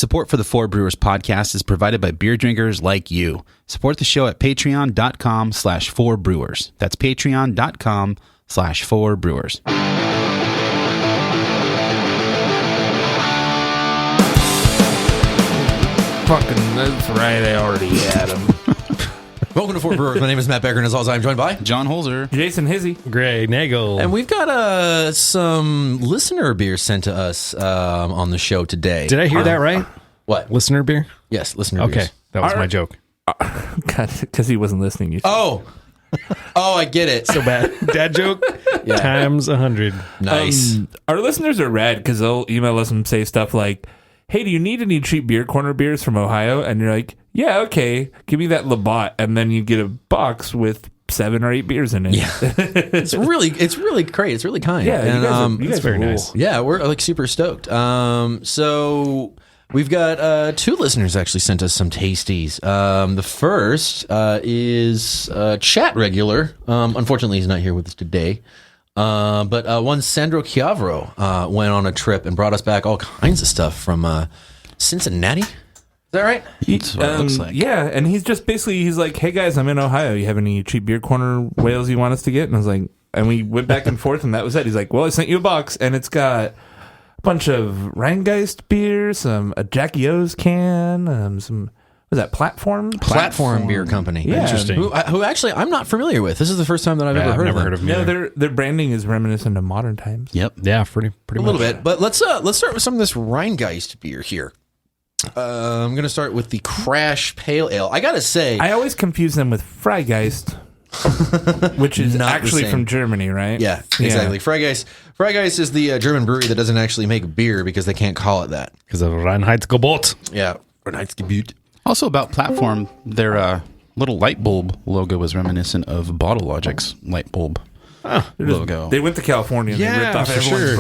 Support for the Four Brewers podcast is provided by beer drinkers like you. Support the show at patreon.com/4brewers. That's patreon.com/4brewers. Fucking, that's right, I already had him. Welcome to Four Brewers. My name is Matt Becker, and as always, I'm joined by John Holzer, Jason Hizzy, Gray Nagel. And we've got some listener beer sent to us on the show today. Did I hear that right? What? Listener beer? Yes, listener Okay, beers. that was my joke. because he wasn't listening. You see. Oh, I get it. So bad. Dad joke Yeah. times 100. Nice. Our listeners are rad because they'll email us and say stuff like, hey, do you need any cheap beer corner beers from Ohio? And you're like, yeah, okay, give me that Labatt. And then you get a box with 7 or 8 beers in it. Yeah. it's really great. It's really kind. Yeah, and, you guys very rule. nice. Yeah, we're like super stoked. So we've got 2 listeners actually sent us some tasties. The first is chat regular. Unfortunately, he's not here with us today. But one Sandro Chiavro went on a trip and brought us back all kinds of stuff from Cincinnati. Is that right? That's what it looks like. Yeah, and he's just basically, he's like, hey guys, I'm in Ohio. You have any cheap beer corner whales you want us to get? And I was like, and we went back and forth, and that was it. He's like, well, I sent you a box, and it's got a bunch of Rhinegeist beer, a Jackie O's can, some, was that Platform? Platform Beer Company. Yeah. Interesting. Who actually I'm not familiar with. This is the first time that I've ever heard of them. them. Yeah, their branding is reminiscent of modern times. Yep. Yeah, pretty A much. little bit, but let's start with some of this Rhinegeist beer here. I'm gonna start with the Crash Pale Ale. I gotta say, I always confuse them with Freigeist, which is Not the actually same. from Germany, right? yeah, exactly. Freigeist is the German brewery that doesn't actually make beer because they can't call it that. Because of Reinheitsgebot. Yeah, Reinheitsgebot. Also about Platform, their little light bulb logo was reminiscent of Bottle Logic's light bulb logo. They went to California and they ripped off for everyone's sure.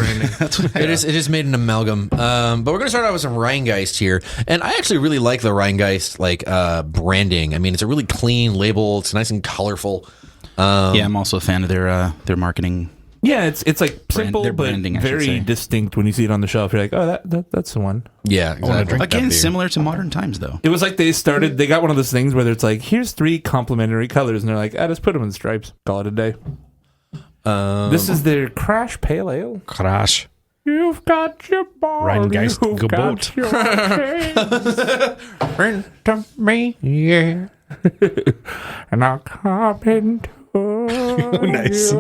branding. It is made an amalgam. But we're gonna start out with some Rhinegeist here, and I actually really like the Rhinegeist branding. I mean, it's a really clean label. It's nice and colorful. Yeah, I'm also a fan of their marketing. Yeah, it's like simple their but branding, I should very say. distinct when you see it on the shelf. You're like, oh, that's the one. Yeah, exactly. drink that Again, beer. similar to modern times, though. It was like they got one of those things where it's like, here's 3 complementary colors, and they're like, just put them in stripes. Call it a day. This is their Crash Pale Ale. Crash. You've got your ball. Rhinegeist You've got Gebot. your chains. To me, yeah. And I'll come into Nice. you.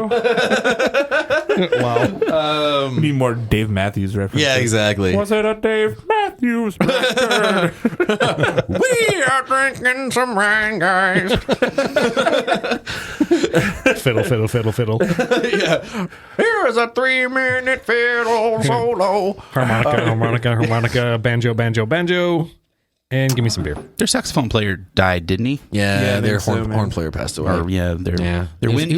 Wow. We need more Dave Matthews references. Yeah, exactly. Was it a Dave Matthews record? We are drinking some Rhinegeist. Fiddle. Yeah. Here is a 3-minute fiddle solo. Harmonica, banjo. And give me some beer. Their saxophone player died, didn't he? Yeah, I their think so, man. horn player passed away. Or He was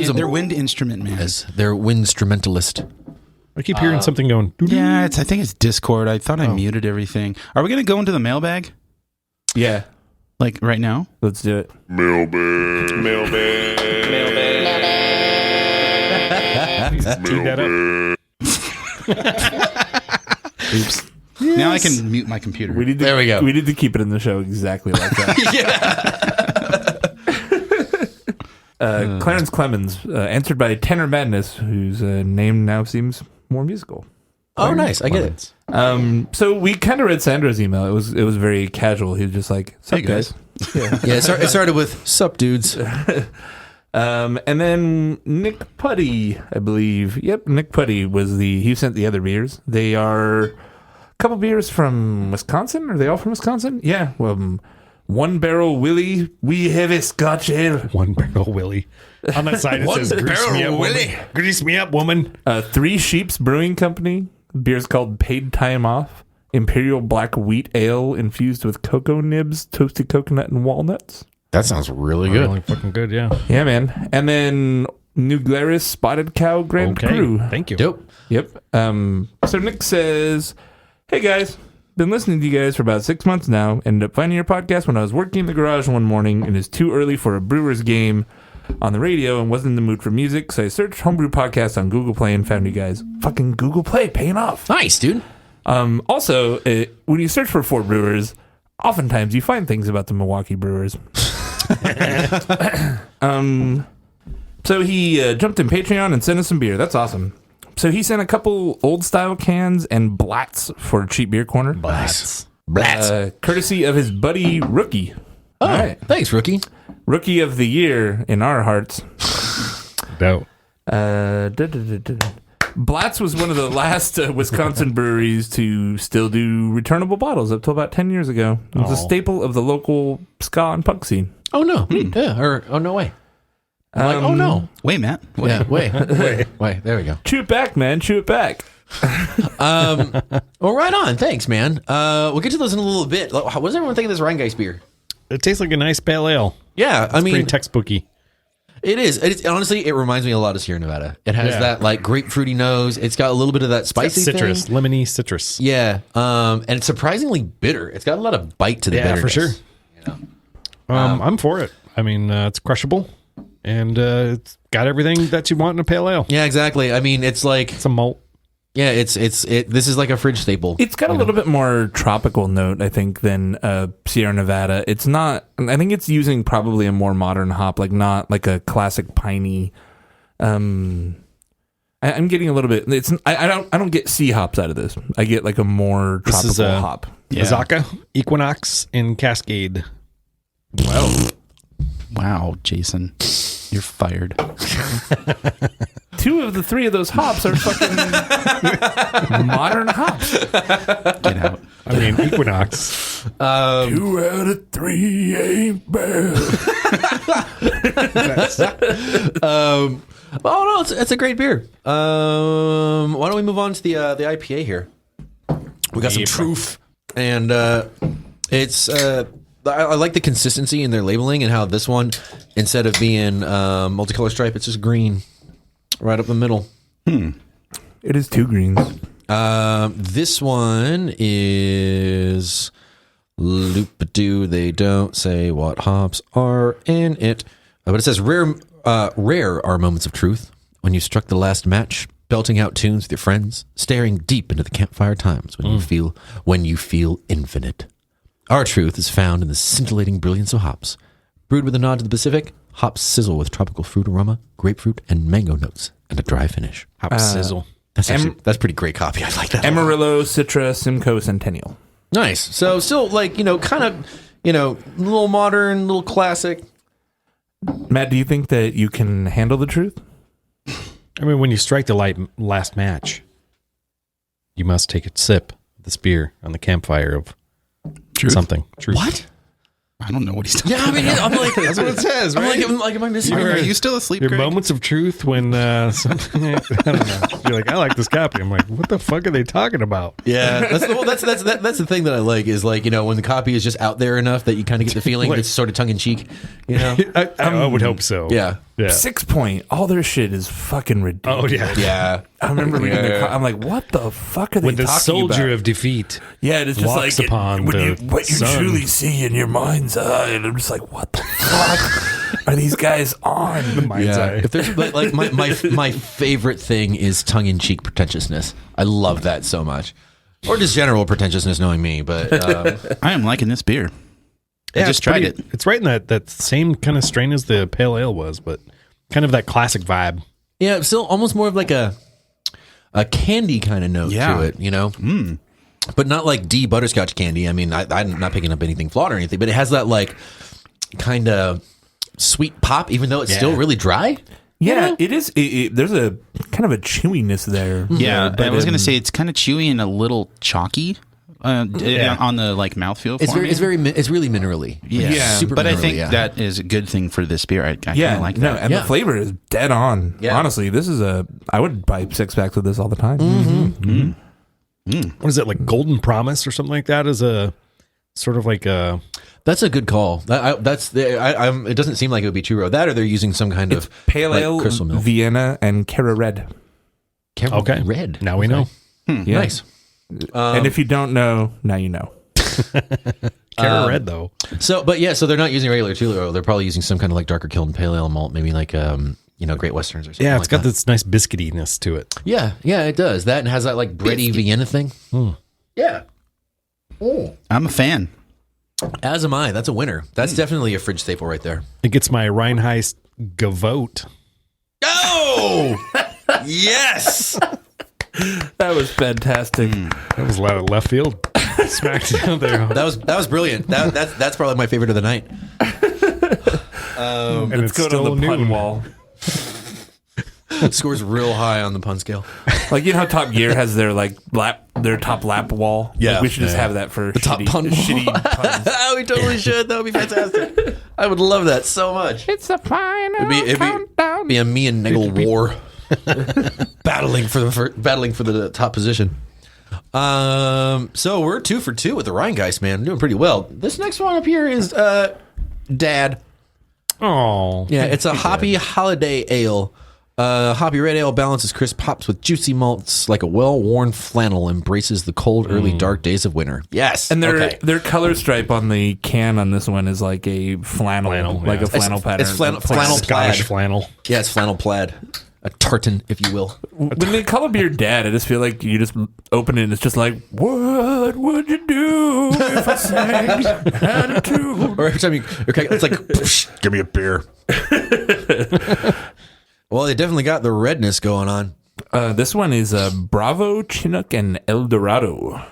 a- wind instrument man. as their instrumentalist. I keep hearing something going. Yeah, I think it's Discord. I thought I muted everything. Are we gonna go into the mailbag? Yeah, Like right now? let's do it. Tee that up. Oops. Now I can mute my computer. There we go. We need to keep it in the show exactly like that. Clarence Clemens, answered by Tenor Madness, whose name now seems more musical. Oh, nice. I get it. So we kind of read Sandro's email. It was very casual. He was just like, "Sup, Hey, guys." guys. Yeah, it started with "Sup, dudes." And then Nick Puddy, I believe. Yep, Nick Puddy he sent the other beers. They are a couple beers from Wisconsin. Are they all from Wisconsin? Yeah. Well, One Barrel Willie, we have a Scotch ale. 1 Barrel Willie. On that side it One says grease me Barrel up, Willie. woman. Grease me up, woman. 3 Sheeps Brewing Company. Beer's called Paid Time Off. Imperial Black Wheat Ale infused with cocoa nibs, toasted coconut, and walnuts. That sounds really good. Really fucking good, yeah. Yeah, man. And then New Glarus Spotted Cow Grand Cru. Thank you. Dope. Yep. So Nick says, hey guys, been listening to you guys for about 6 months now. Ended up finding your podcast when I was working in the garage one morning and it's too early for a Brewers game on the radio and wasn't in the mood for music. So I searched Homebrew podcast on Google Play and found you guys. Fucking Google Play, paying off. Nice, dude. Also, when you search for Four Brewers, oftentimes you find things about the Milwaukee Brewers. So he jumped in Patreon and sent us some beer. That's awesome. So he sent a couple old style cans and blats for Cheap Beer Corner. Blats. Courtesy of his buddy Rookie. Oh, All right. thanks, Rookie. Rookie of the Year in our hearts. Dope. Blatz was one of the last Wisconsin breweries to still do returnable bottles up till about 10 years ago. It was a staple of the local ska and punk scene. Oh, no. Yeah. Or, oh, no way. Oh, no. Wait, Matt. Wait. Yeah, wait. There we go. Chew it back, man. Chew it back. Well, right on. Thanks, man. We'll get to those in a little bit. What does everyone think of this Rhinegeist beer? It tastes like a nice pale ale. Yeah, I mean, Pretty textbooky. it is. Honestly, it reminds me a lot of Sierra Nevada. It has that like grapefruity nose. It's got a little bit of that spicy Citrus, thing. lemony citrus. Yeah, and it's surprisingly bitter. It's got a lot of bite to the bitterness. For sure. You know? I'm for it. I mean, it's crushable, and it's got everything that you want in a pale ale. Yeah, exactly. I mean, it's like It's a malt. yeah, this is like a fridge staple. It's got a little bit more tropical note, I think, than Sierra Nevada. It's not. I think it's using probably a more modern hop, like not like a classic piney. I'm getting a little bit. I don't get sea hops out of this. I get like a more tropical This is hop. Yeah. Azaka, Equinox, and Cascade. Wow, Jason. You're fired. 2 of the 3 of those hops are fucking modern hops. Get out. I mean, Equinox. 2 out of 3 ain't bad. Oh no, it's a great beer. Why don't we move on to the IPA here? We got some truth, and it's I like the consistency in their labeling and how this one, instead of being multicolor stripe, it's just green, right up the middle. It is 2 greens. This one is Loop-a-doo. They don't say what hops are in it, but it says rare are moments of truth when you struck the last match, belting out tunes with your friends, staring deep into the campfire times when you feel infinite. Our truth is found in the scintillating brilliance of hops. Brewed with a nod to the Pacific, hops sizzle with tropical fruit aroma, grapefruit, and mango notes, and a dry finish. Hop sizzle. That's pretty great copy. I like that. Amarillo, Citra, Simcoe, Centennial. Nice. So still like, kind of, a little modern, little classic. Matt, do you think that you can handle the truth? I mean, when you strike the last match, you must take a sip of this beer on the campfire of something. Truth. What? I don't know what he's talking Yeah, I mean, I'm like, That's what it says, right? I'm like, am I missing? Are you still asleep, Your Craig? moments of truth when something, I don't know. You're like, I like this copy. I'm like, what the fuck are they talking about? Yeah, that's the thing that I like is like, when the copy is just out there enough that you kind of get the feeling Like- it's sort of tongue in cheek, I would hope so. Yeah. 6 Point, all their shit is fucking ridiculous. Oh, yeah. Yeah. I remember reading I'm like, what the fuck are they When the talking soldier about? of defeat Yeah, it's just walks like upon what the you sun. truly see in your mind's eye, and I'm just like, what the fuck are these guys on? mind's eye. If there's like my favorite thing is tongue in cheek pretentiousness. I love that so much. Or just general pretentiousness, knowing me, but I am liking this beer. I Yeah, just it's tried pretty- it. It's right in that same kind of strain as the pale ale was, but kind of that classic vibe. yeah, still almost more of like a candy kind of note Yeah. to it, But not like D butterscotch candy. I mean, I'm not picking up anything flawed or anything, but it has that like kind of sweet pop, even though it's still really dry. Yeah, it is. There's a kind of a chewiness there. Yeah, but I was going to say it's kind of chewy and a little chalky on the like mouthfeel. It's for very, me. it's really minerally. Yeah, super but I minerally, think yeah. that is a good thing for this beer. I Yeah, like no, that. and the flavor is dead on. Yeah. Honestly, this is I would buy 6 packs of this all the time. What is it, like Golden Promise or something like that? Is a sort of like a That's a good call. It doesn't seem like it would be true. That or they're using some kind It's of pale like ale, crystal milk. Vienna, and Cara Red. okay. Red. Now we know. Yeah. Nice. And if you don't know, now you know. Cara Red though. So they're not using regular Tulio. They're probably using some kind of like darker kiln pale ale malt, maybe like Great Westerns or something. Yeah, it's got this nice biscuitiness to it. Yeah, it does. That and has that like bready Vienna thing. Yeah. I'm a fan. As am I. That's a winner. That's definitely a fridge staple right there. It gets my Rhinegeist Gavote. Oh! Yes! That was fantastic. That was out of left field. Smacked down there. That was brilliant. That's probably my favorite of the night. And Let's it's go to still the pun noon. wall. Scores real high on the pun scale. Like, you know how Top Gear has their top lap wall? Yeah. Like, we should just have that for Top pun wall. shitty puns. We totally should. That would be fantastic. I would love that so much. It's a final It'd be a me and Nagel war, battling for the top position. So we're 2 for 2 with the Rhinegeist, man. We're doing pretty well. This next one up here is Dad. Oh. Yeah, it's a hoppy holiday ale. Hoppy red ale balances crisp hops with juicy malts like a well-worn flannel embraces the cold, early, dark days of winter. Yes. And their color stripe on the can on this one is like a flannel like yeah. a flannel pattern. It's flannel plaid. Scottish flannel. Yeah, it's flannel plaid. A tartan, if you will. When they call a beer Dad, I just feel like you just open it and it's just like, what would you do if I sang attitude? Or every time it's like, give me a beer. Well, they definitely got the redness going on. This one is Bravo, Chinook, and El Dorado.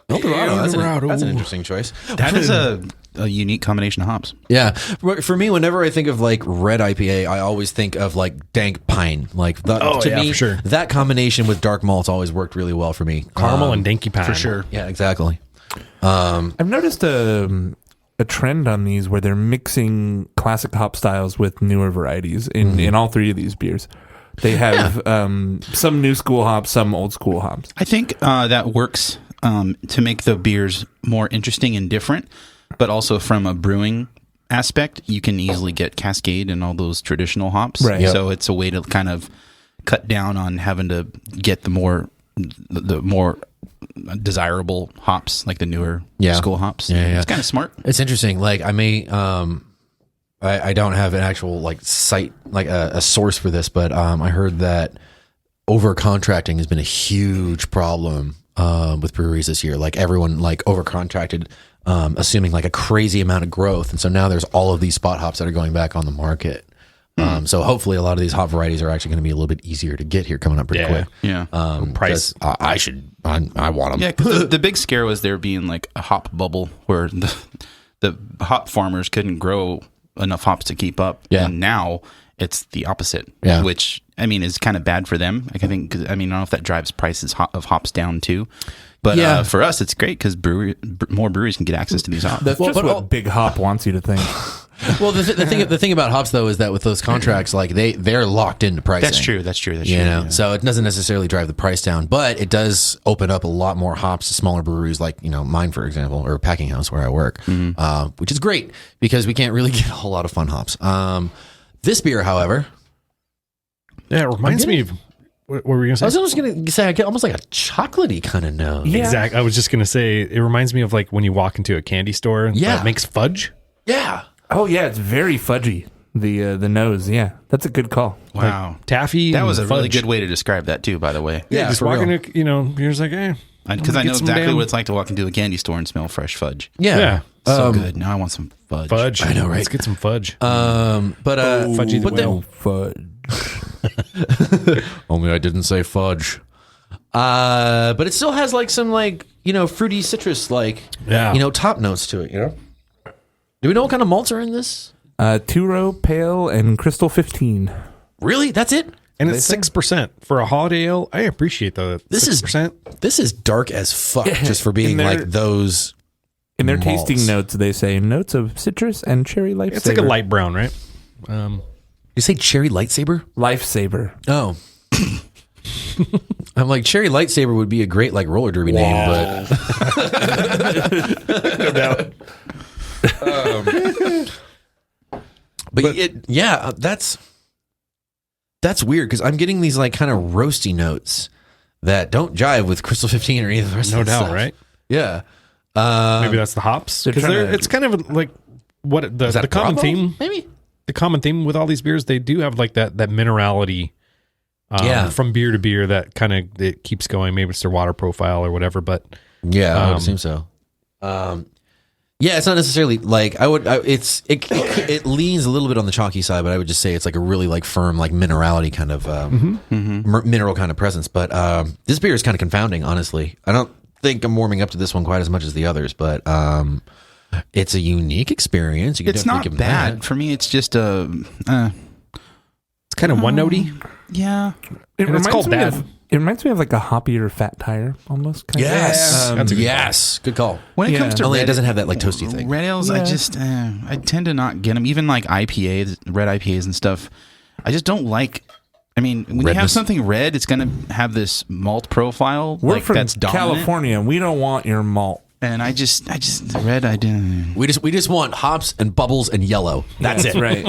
Eldorado. That's an interesting choice. That is a unique combination of hops. Yeah. For me, whenever I think of like red IPA, I always think of like dank pine. Like to me, for sure. that combination with dark malts always worked really well for me. Caramel and dinky pine. For sure. Yeah, exactly. I've noticed a trend on these where they're mixing classic hop styles with newer varieties in all three of these beers. They have some new school hops, some old school hops. I think that works to make the beers more interesting and different, but also from a brewing aspect, you can easily get Cascade and all those traditional hops. Right. Yep. So it's a way to kind of cut down on having to get the more desirable hops, like the newer school hops. Yeah. It's kind of smart. It's interesting. Like I may, I don't have an actual like site, like a source for this, but I heard that over contracting has been a huge problem with breweries this year. Like everyone like over contracted, assuming like a crazy amount of growth, and so now there's all of these spot hops that are going back on the market. So hopefully a lot of these hop varieties are actually going to be a little bit easier to get here coming up pretty quick. Yeah. Price. I want them. Yeah, because the big scare was there being like a hop bubble where the hop farmers couldn't grow enough hops to keep up. Yeah. And now it's the opposite. Yeah. Which I mean is kind of bad for them. Like I think, I don't know if that drives prices of hops down too. But for us, it's great because more breweries can get access to these hops. That's just what Big Hop wants you to think. Well, the thing about hops though is that with those contracts, like they're locked into pricing. That's true. You know, yeah. so it doesn't necessarily drive the price down, but it does open up a lot more hops to smaller breweries, like mine, for example, or Packing House where I work, which is great because we can't really get a whole lot of fun hops. This beer, however, Yeah, it reminds me of. What were we going to say? I was almost going to say I get almost like a chocolatey kind of nose. Yeah. Exactly. I was just going to say it reminds me of like when you walk into a candy store that makes fudge. Yeah. Oh yeah, it's very fudgy. The nose, yeah, that's a good call. Wow. Like taffy. That was a and really fudge. good way to describe that too, by the way. Yeah, just for walking real. to, you're just like, hey. Because I know exactly what it's like to walk into a candy store and smell fresh fudge. Yeah. So good. Now I want some fudge. Fudge. I know, right? Let's get some fudge. Fudgy the whale. Fudge. Only I didn't say fudge. But it still has like some fruity citrus top notes to it. Do we know what kind of malts are in this? Two-row, pale, and crystal 15. Really? That's it? And it's 6% for a holiday ale. I appreciate the 6%. This is dark as fuck just for being like those. In their malts. tasting notes, they say notes of citrus and cherry lifesaver. It's like a light brown, right? You say cherry lightsaber? Lifesaver. Oh. I'm like, cherry lightsaber would be a great like roller derby name, but No doubt. that's weird because I'm getting these like kind of roasty notes that don't jive with Crystal 15 or any of the rest No of the doubt, stuff. right? Yeah. Maybe that's the hops. they're Because trying to- it's kind of like what Is that the common Bravo? theme. Maybe. The common theme with all these beers, they do have like that minerality Yeah. from beer to beer that kind of it keeps going. Maybe it's their water profile or whatever, but Yeah, I would assume so. Yeah, it's not necessarily like it leans a little bit on the chalky side, but I would just say it's like a really like firm, like minerality kind of mineral kind of presence. But this beer is kind of confounding, honestly. I don't think I'm warming up to this one quite as much as the others, but it's a unique experience. It's not bad for me. It's just It's kind of one-notey. yeah. It's called bad. It reminds me of like a hoppier fat tire, almost. Kind Yes, of. That's a good yes, good call. When it comes to Only red, it doesn't have that like toasty thing. red ales, I just I tend to not get them. Even like IPAs, red IPAs and stuff. I just don't like. I mean, when you have something red, it's going to have this malt profile. We're from that's dominant. California, and we don't want your malt. And I just red. I didn't. We just want hops and bubbles and yellow. That's it. Right.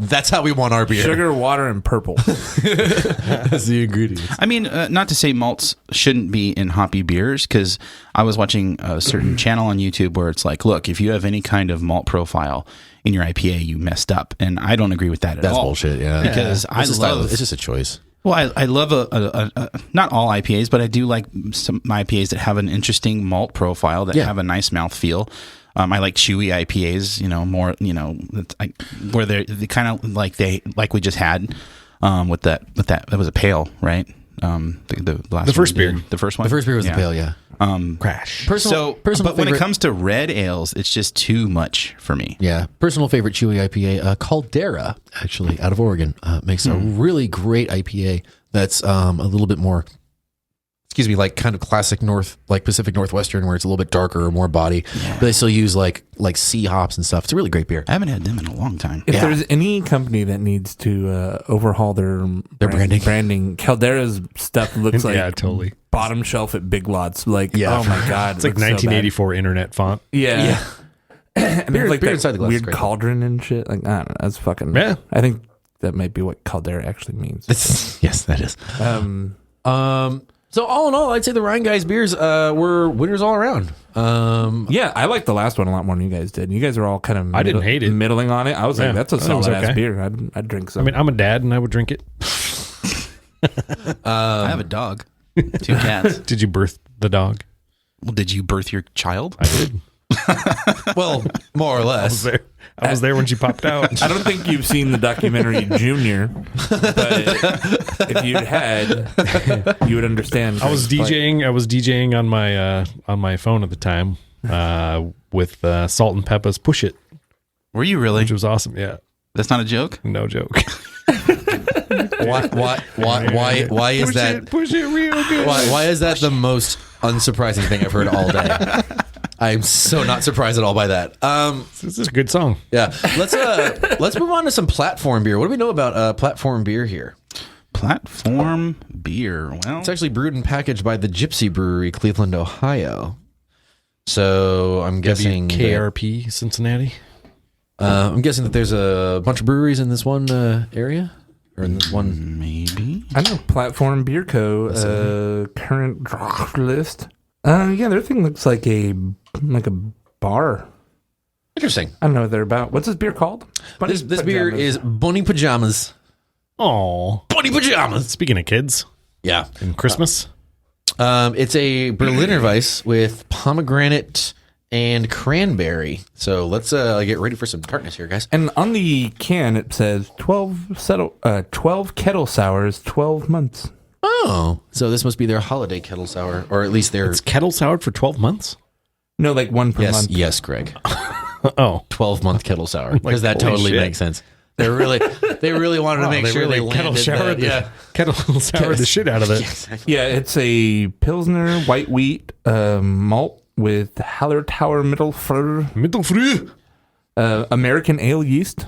That's how we want our beer. Sugar, water, and purple. That's the ingredients. I mean, not to say malts shouldn't be in hoppy beers, because I was watching a certain channel on YouTube where it's like, look, if you have any kind of malt profile in your IPA, you messed up, and I don't agree with that at all. That's bullshit. Yeah, because I love. It's just a choice. Well, I love not all IPAs, but I do like some IPAs that have an interesting malt profile that have a nice mouthfeel. I like chewy IPAs, more, where they kind of like we just had with that was a pale, right? The first beer. The first one. The first beer was the pale, yeah. Crash. Personal but when favorite, it comes to red ales, it's just too much for me. yeah, personal favorite chewy IPA, Caldera, actually out of Oregon, makes a really great IPA that's a little bit more, like kind of classic Pacific Northwestern, where it's a little bit darker or more body, but they still use like C hops and stuff. It's a really great beer. I haven't had them in a long time. If there's any company that needs to overhaul their branding, Caldera's stuff looks like totally bottom shelf at Big Lots. Like, oh my god, it's like 1984 internet font. Yeah. And Beer- there's like beer that inside the glass is weird great. cauldron and shit. Like, I don't know. That's fucking. Yeah. I think that might be what Caldera actually means. Yes, that is. So all in all, I'd say the Rhinegeist beers were winners all around. Yeah, I liked the last one a lot more than you guys did. You guys are all kind of I didn't hate it. middling on it. I was like, that's a I thought it was solid ass okay. beer. I'd drink some. I mean, I'm a dad and I would drink it. I have a dog, 2 cats. Did you birth the dog? Well, did you birth your child? I did. Well, more or less. I was there when she popped out. I don't think you've seen the documentary Junior, but if you had, you would understand. I was DJing on my phone at the time with Salt and Peppa's "Push It," Were you really? which was awesome. Yeah, That's not a joke? no joke. Why is that? Push it real good. Why is that the most unsurprising thing I've heard all day? I'm so not surprised at all by that. This is a good song. Yeah, let's move on to some platform beer. What do we know about platform beer here? Platform beer. Well, It's actually brewed and packaged by the Gypsy Brewery, Cleveland, Ohio. So I'm guessing KRP Cincinnati. I'm guessing that there's a bunch of breweries in this one area, or in this one. maybe. I know Platform Beer Co. Current draft list. Yeah, their thing looks like a bar. Interesting. I don't know what they're about. What's this beer called? This beer is Bunny Pajamas. Oh, Bunny Pajamas. speaking of kids Yeah. and Christmas, It's a Berliner Weiss with pomegranate and cranberry. So let's get ready for some tartness here, guys. And on the can it says 12 kettle sours, 12 months. Oh, so this must be their holiday kettle sour, or at least their it's kettle soured for 12 months. No, like one per month. Yes, Greg. Oh, 12-month kettle sour, because that holy totally shit. makes sense. They really wanted to make sure really they kettle landed showered that. kettle soured the shit out of it. Yeah, it's a Pilsner white wheat malt with Hallertauer Mittelfrüh. American ale yeast,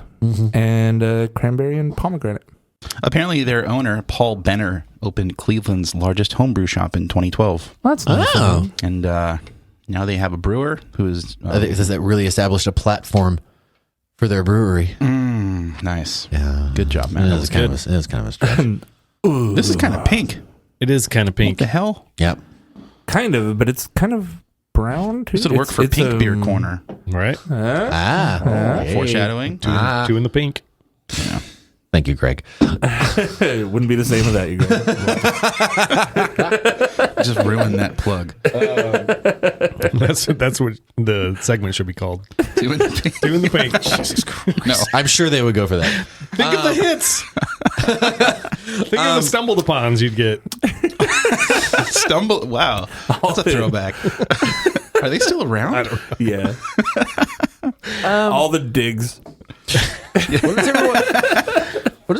and cranberry and pomegranate. Apparently, their owner, Paul Benner, opened Cleveland's largest homebrew shop in 2012. That's nice. Oh, And now they have a brewer who is... I think this that really established a platform for their brewery. nice. Yeah, Good job, It man. was kind of a stretch. This is kind of pink. It is kind of What pink. the hell? Yep. Kind of, but it's kind of brown too. This would work for Pink Beer Corner. Right? Okay. Foreshadowing. Two in the pink. Yeah. Thank you, Greg. It wouldn't be the same without you guys. Just ruin that plug. That's what the segment should be called. Doing the Doing the pink. Jesus Christ. No. I'm sure they would go for that. Think of the hits. Think of the stumbled upons you'd get. Stumble. Wow. That's a throwback. Are they still around? I don't know. Yeah. All the digs. What does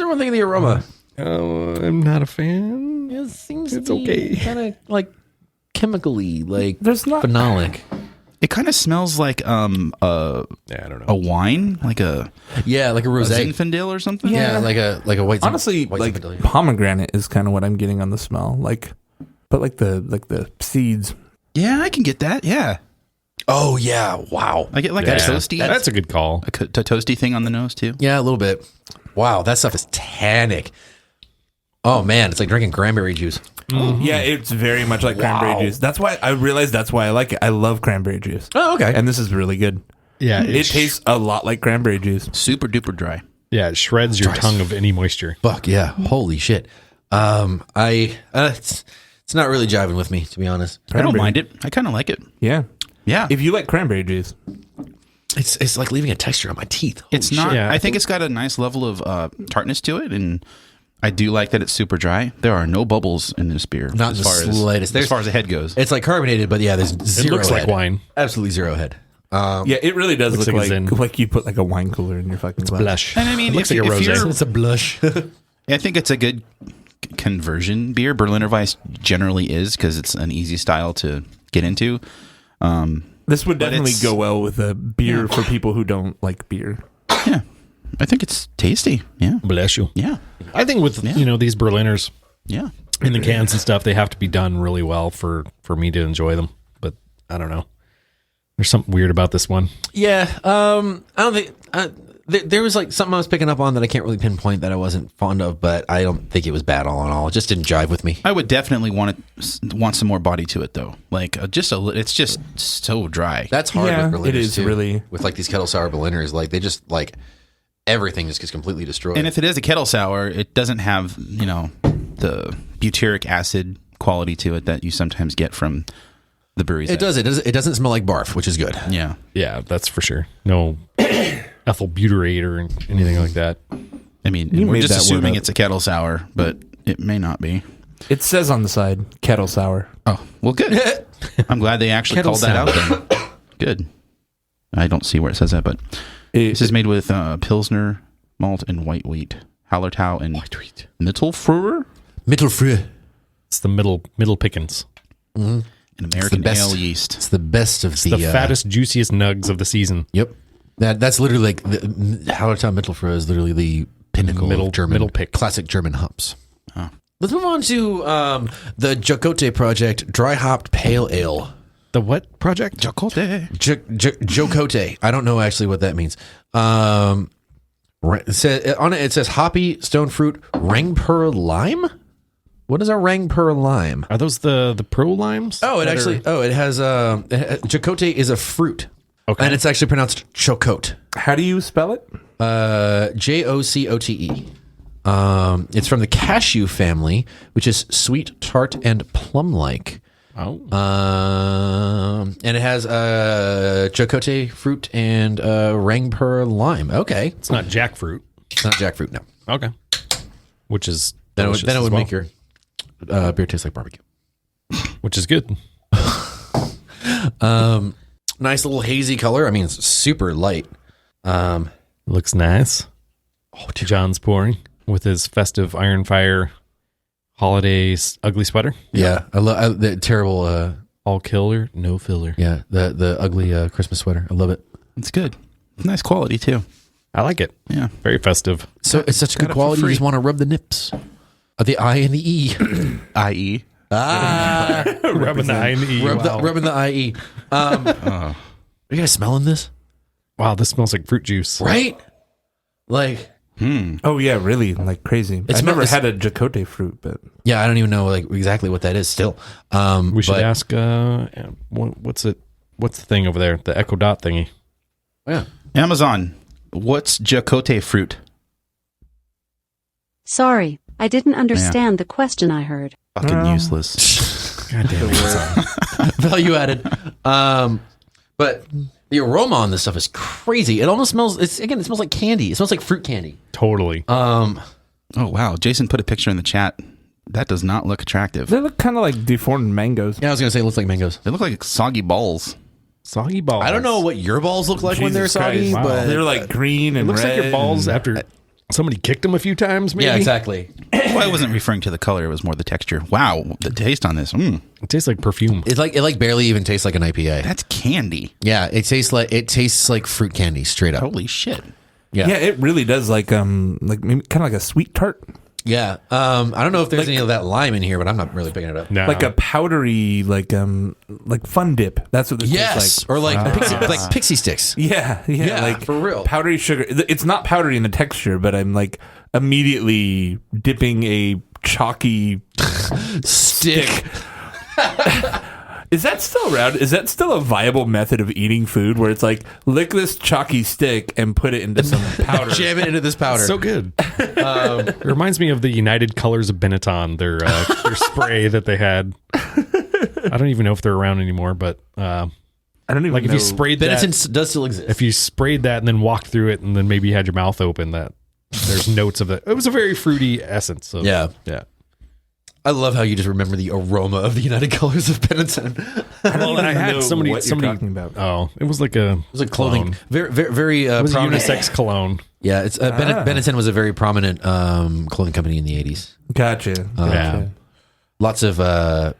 everyone think of the aroma? I'm not a fan. It seems It's okay. kind of like chemically, like There's not- phenolic. It kind of smells like Yeah, I don't know. a wine, like a Yeah, like a rosé. Zinfandel or something. Yeah, like a white. Honestly, white like Zinfandel, yeah. pomegranate is kind of what I'm getting on the smell. Like, but like the seeds. Yeah, I can get that. Yeah, Oh yeah! Wow. I get like Yeah, a toasty, That's a good call. a toasty thing on the nose too. Yeah, a little bit. Wow, that stuff is tannic. Oh man, it's like drinking cranberry juice. Yeah, it's very much like cranberry juice. That's why I realized that's why I like it. I love cranberry juice. Oh, okay. And this is really good. Yeah, It tastes a lot like cranberry juice. Super duper dry. Yeah, it shreds your tongue of any moisture. Fuck yeah! Holy shit. It's not really jiving with me, to be honest. I don't mind it. I kind of like it. Yeah. Yeah, If you like cranberry juice. It's like leaving a texture on my teeth. it's not. Yeah. I think it's got a nice level of tartness to it, and I do like that it's super dry. There are no bubbles in this beer, Not the slightest. as far as the head goes. It's like carbonated, but yeah, there's zero. It looks like head. wine. Absolutely zero head. Yeah, it really does Looks look like a like, Zen. like you put like a wine cooler in your fucking glass. Blush. And I mean, it looks if- like a if rosé. you're- It's a blush. I think it's a good conversion beer. Berliner Weiss generally is because it's an easy style to get into. This would But definitely it's- go well with a beer for people who don't like beer. Yeah, I think it's tasty. Yeah, Bless you. yeah, I think with these Berliners yeah. in the cans and stuff, they have to be done really well for me to enjoy them. But I don't know. There's something weird about this one. Yeah, I don't think there was like something I was picking up on that I can't really pinpoint that I wasn't fond of, but I don't think it was bad all in all. It just didn't jive with me. I would definitely want some more body to it though. Like it's just so dry. That's hard Yeah, with Berliners it is too. really. With like these kettle sour Berliners, like they just like everything just gets completely destroyed. And if it is a kettle sour, it doesn't have the butyric acid quality to it that you sometimes get from the breweries. it doesn't smell like barf, which is good. Yeah. Yeah, that's for sure. No ethyl butyrate or anything like that. I mean, You we're made just that word assuming up. it's a kettle sour, but it may not be. It says on the side, kettle sour. Oh, well, good. I'm glad they actually Kettle called that out then. Good. I don't see where it says that, but this is made with Pilsner, malt, and white wheat. Hallertau and Mittelfruer, Mittelfrüh. It's the middle pickings. and American best. ale yeast. It's the best of The fattest, juiciest nugs of the season. Yep. That's literally like the Hallertau Mittelfrüh is literally the pinnacle of German middle pick. classic German hops. Let's move on to the Jocote project, dry hopped pale ale. The what project? Jocote. Jocote. I don't know actually what that means. It says, on it says hoppy stone fruit Rangpur lime. What is a Rangpur lime? Are those the pro limes? Oh, it that actually. are- It has Jocote is a fruit. Okay. And it's actually pronounced chocote. How do you spell it? Jocote. It's from the cashew family, which is sweet, tart, and plum-like. Oh. And it has Jocote fruit and Rangpur lime. Okay, It's not jackfruit. it's not jackfruit. No, Okay. Which is then it delicious would as well. make your beer taste like barbecue. Which is good. Nice little hazy color. I mean, it's super light. Looks nice. John's pouring with his festive Iron Fire holiday ugly sweater. Yeah, I love the terrible. All killer, no filler. Yeah, the ugly Christmas sweater. I love it. It's good. Nice quality too. I like it. Yeah. Very festive. So it's such Got good it for quality. You free. just want to rub the nips. The I and the E. I.e. Rubbing the eye in the E. Rubbing the IE. Are you guys smelling this? Wow, this smells like fruit juice. Right? Like, Oh yeah, really, like crazy. It's I've never not- had a Jocote fruit, but yeah, I don't even know like exactly what that is still. We should but- ask, what's it? What's the thing over there? The Echo Dot thingy. Yeah. Amazon. What's Jocote fruit? Sorry, I didn't understand the question I heard. Fucking useless. God damn it. Value added. But the aroma on this stuff is crazy. It almost smells. It smells like candy. It smells like fruit candy. Totally. Oh wow, Jason put a picture in the chat. That does not look attractive. They look kind of like deformed mangoes. Yeah, I was gonna say it looks like mangoes. They look like soggy balls. Soggy balls. I don't know what your balls look like when they're Jesus soggy, Christ. but They're like green It and looks red. like your balls after somebody kicked them a few times, maybe? yeah, exactly. Well, I wasn't referring to the color; it was more the texture. Wow, the taste on this. It tastes like perfume. It like barely even tastes like an IPA. That's candy. Yeah, it tastes like fruit candy straight up. Holy shit! Yeah. Yeah, it really does like maybe kind of like a sweet tart. Yeah. I don't know if there's any of that lime in here, but I'm not really picking it up. No. Like a powdery like fun dip. That's what this tastes like. Or like pixie sticks. Yeah, like for real. powdery sugar. It's not powdery in the texture, but I'm like immediately dipping a chalky Stick. Is that still around? Is that still a viable method of eating food where it's like lick this chalky stick and put it into some powder? Jam it into this powder. so good. It reminds me of the United Colors of Benetton, their spray that they had. I don't even know if they're around anymore, but I don't even like know. if you sprayed that, Benetton does still exist. if you sprayed that and then walked through it and then maybe you had your mouth open, that there's notes of it. It was a very fruity essence. Yeah. I love how you just remember the aroma of the United Colors of Benetton. Well, I had know somebody what you're talking about. Oh, it was like a It was a clothing, very It was a prominent. unisex cologne. Yeah, it's Benetton was a very prominent clothing company in the 80s. Gotcha. Yeah. Lots of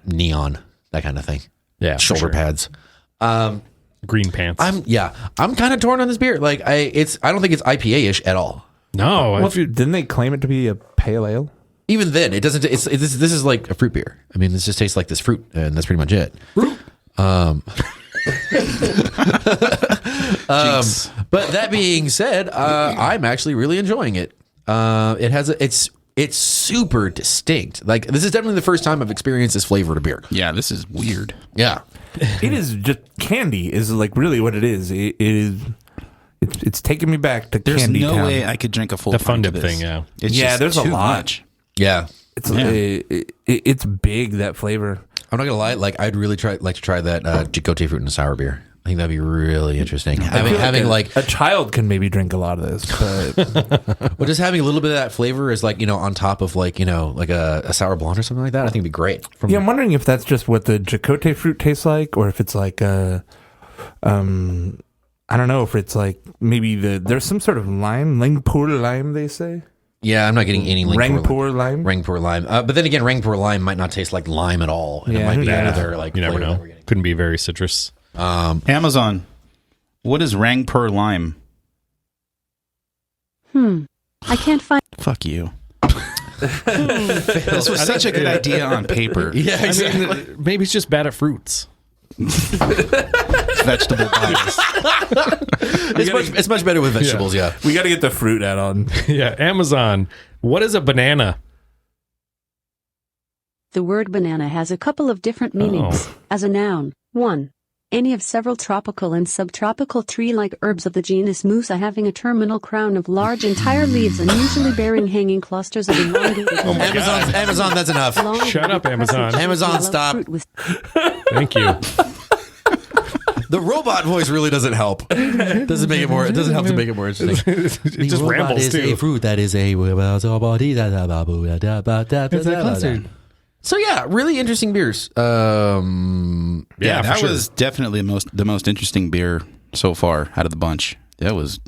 neon, that kind of thing. Yeah, for Shoulder sure. pads. Green pants. I'm kind of torn on this beer. Like I don't think it's IPA-ish at all. no, Well, didn't they claim it to be a pale ale? Even then, it doesn't. This is like a fruit beer. I mean, this just tastes like this fruit, and that's pretty much it. But that being said, I'm actually really enjoying it. It's super distinct. Like this is definitely the first time I've experienced this flavor to beer. Yeah, this is weird. Yeah, It is just candy. Is like really what it is. It is. It's taking me back to There's candy no town. way I could drink a full The fun pint of dip this. thing, yeah. It's Yeah, just there's a too lot. much. yeah. It's Yeah. it's big, that flavor. I'm not gonna lie. Like I'd really like to try that Jocote fruit and a sour beer. I think that'd be really interesting. Having like a child can maybe drink a lot of this, but well, just having a little bit of that flavor is like on top of like like a sour blonde or something like that. I think it'd be great. yeah, I'm wondering if that's just what the Jocote fruit tastes like, or if it's like I don't know if it's like maybe there's some sort of lime, Rangpur lime, they say. Yeah, I'm not getting any Rangpur lime. Rangpur lime. But then again, Rangpur lime might not taste like lime at all. And it Yeah, might be yeah. another like You never flavor that know. we're getting. Couldn't be very citrus. Amazon. What is Rangpur lime? I can't find. Fuck you. This was such a good idea on paper. Yeah, exactly. I mean, maybe it's just bad at fruits. Vegetable bias. It's much better with vegetables. Yeah. We got to get the fruit add on. Yeah, Amazon. What is a banana? The word banana has a couple of different meanings. As a noun, 1. Any of several tropical and subtropical tree-like herbs of the genus Musa having a terminal crown of large entire leaves and usually bearing hanging clusters of elongated Amazon, that's enough. long Shut up, Amazon. Amazon, yellow stop. fruit with Thank you. The robot voice really doesn't help. Doesn't make it more. It doesn't help to make it more interesting. It just rambles is too. a fruit that is a. So yeah, really interesting beers. Yeah, Yeah, that for sure. was definitely the most interesting beer so far out of the bunch. That was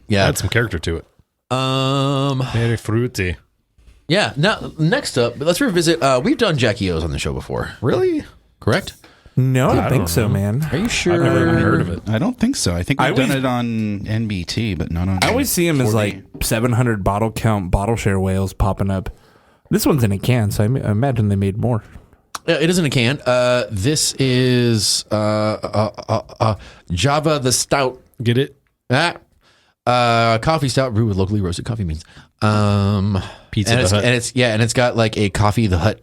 Yeah. Had some character to it. Very fruity. Yeah. Now, next up, let's revisit. We've done Jackie O's on the show before, Really? correct? No, I don't I think don't so, know. man. Are you sure? I've never even heard of it. I don't think so. I think I we've done always- it on NBT, but not on. I always see them as 40. like 700 bottle count bottle share whales popping up. This one's in a can, so I imagine they made more. It is in a can. This is Java the Stout. Get it? Coffee stout brewed with locally roasted coffee beans. Pizza and the it's, Hut. and it's got like a Coffee the Hut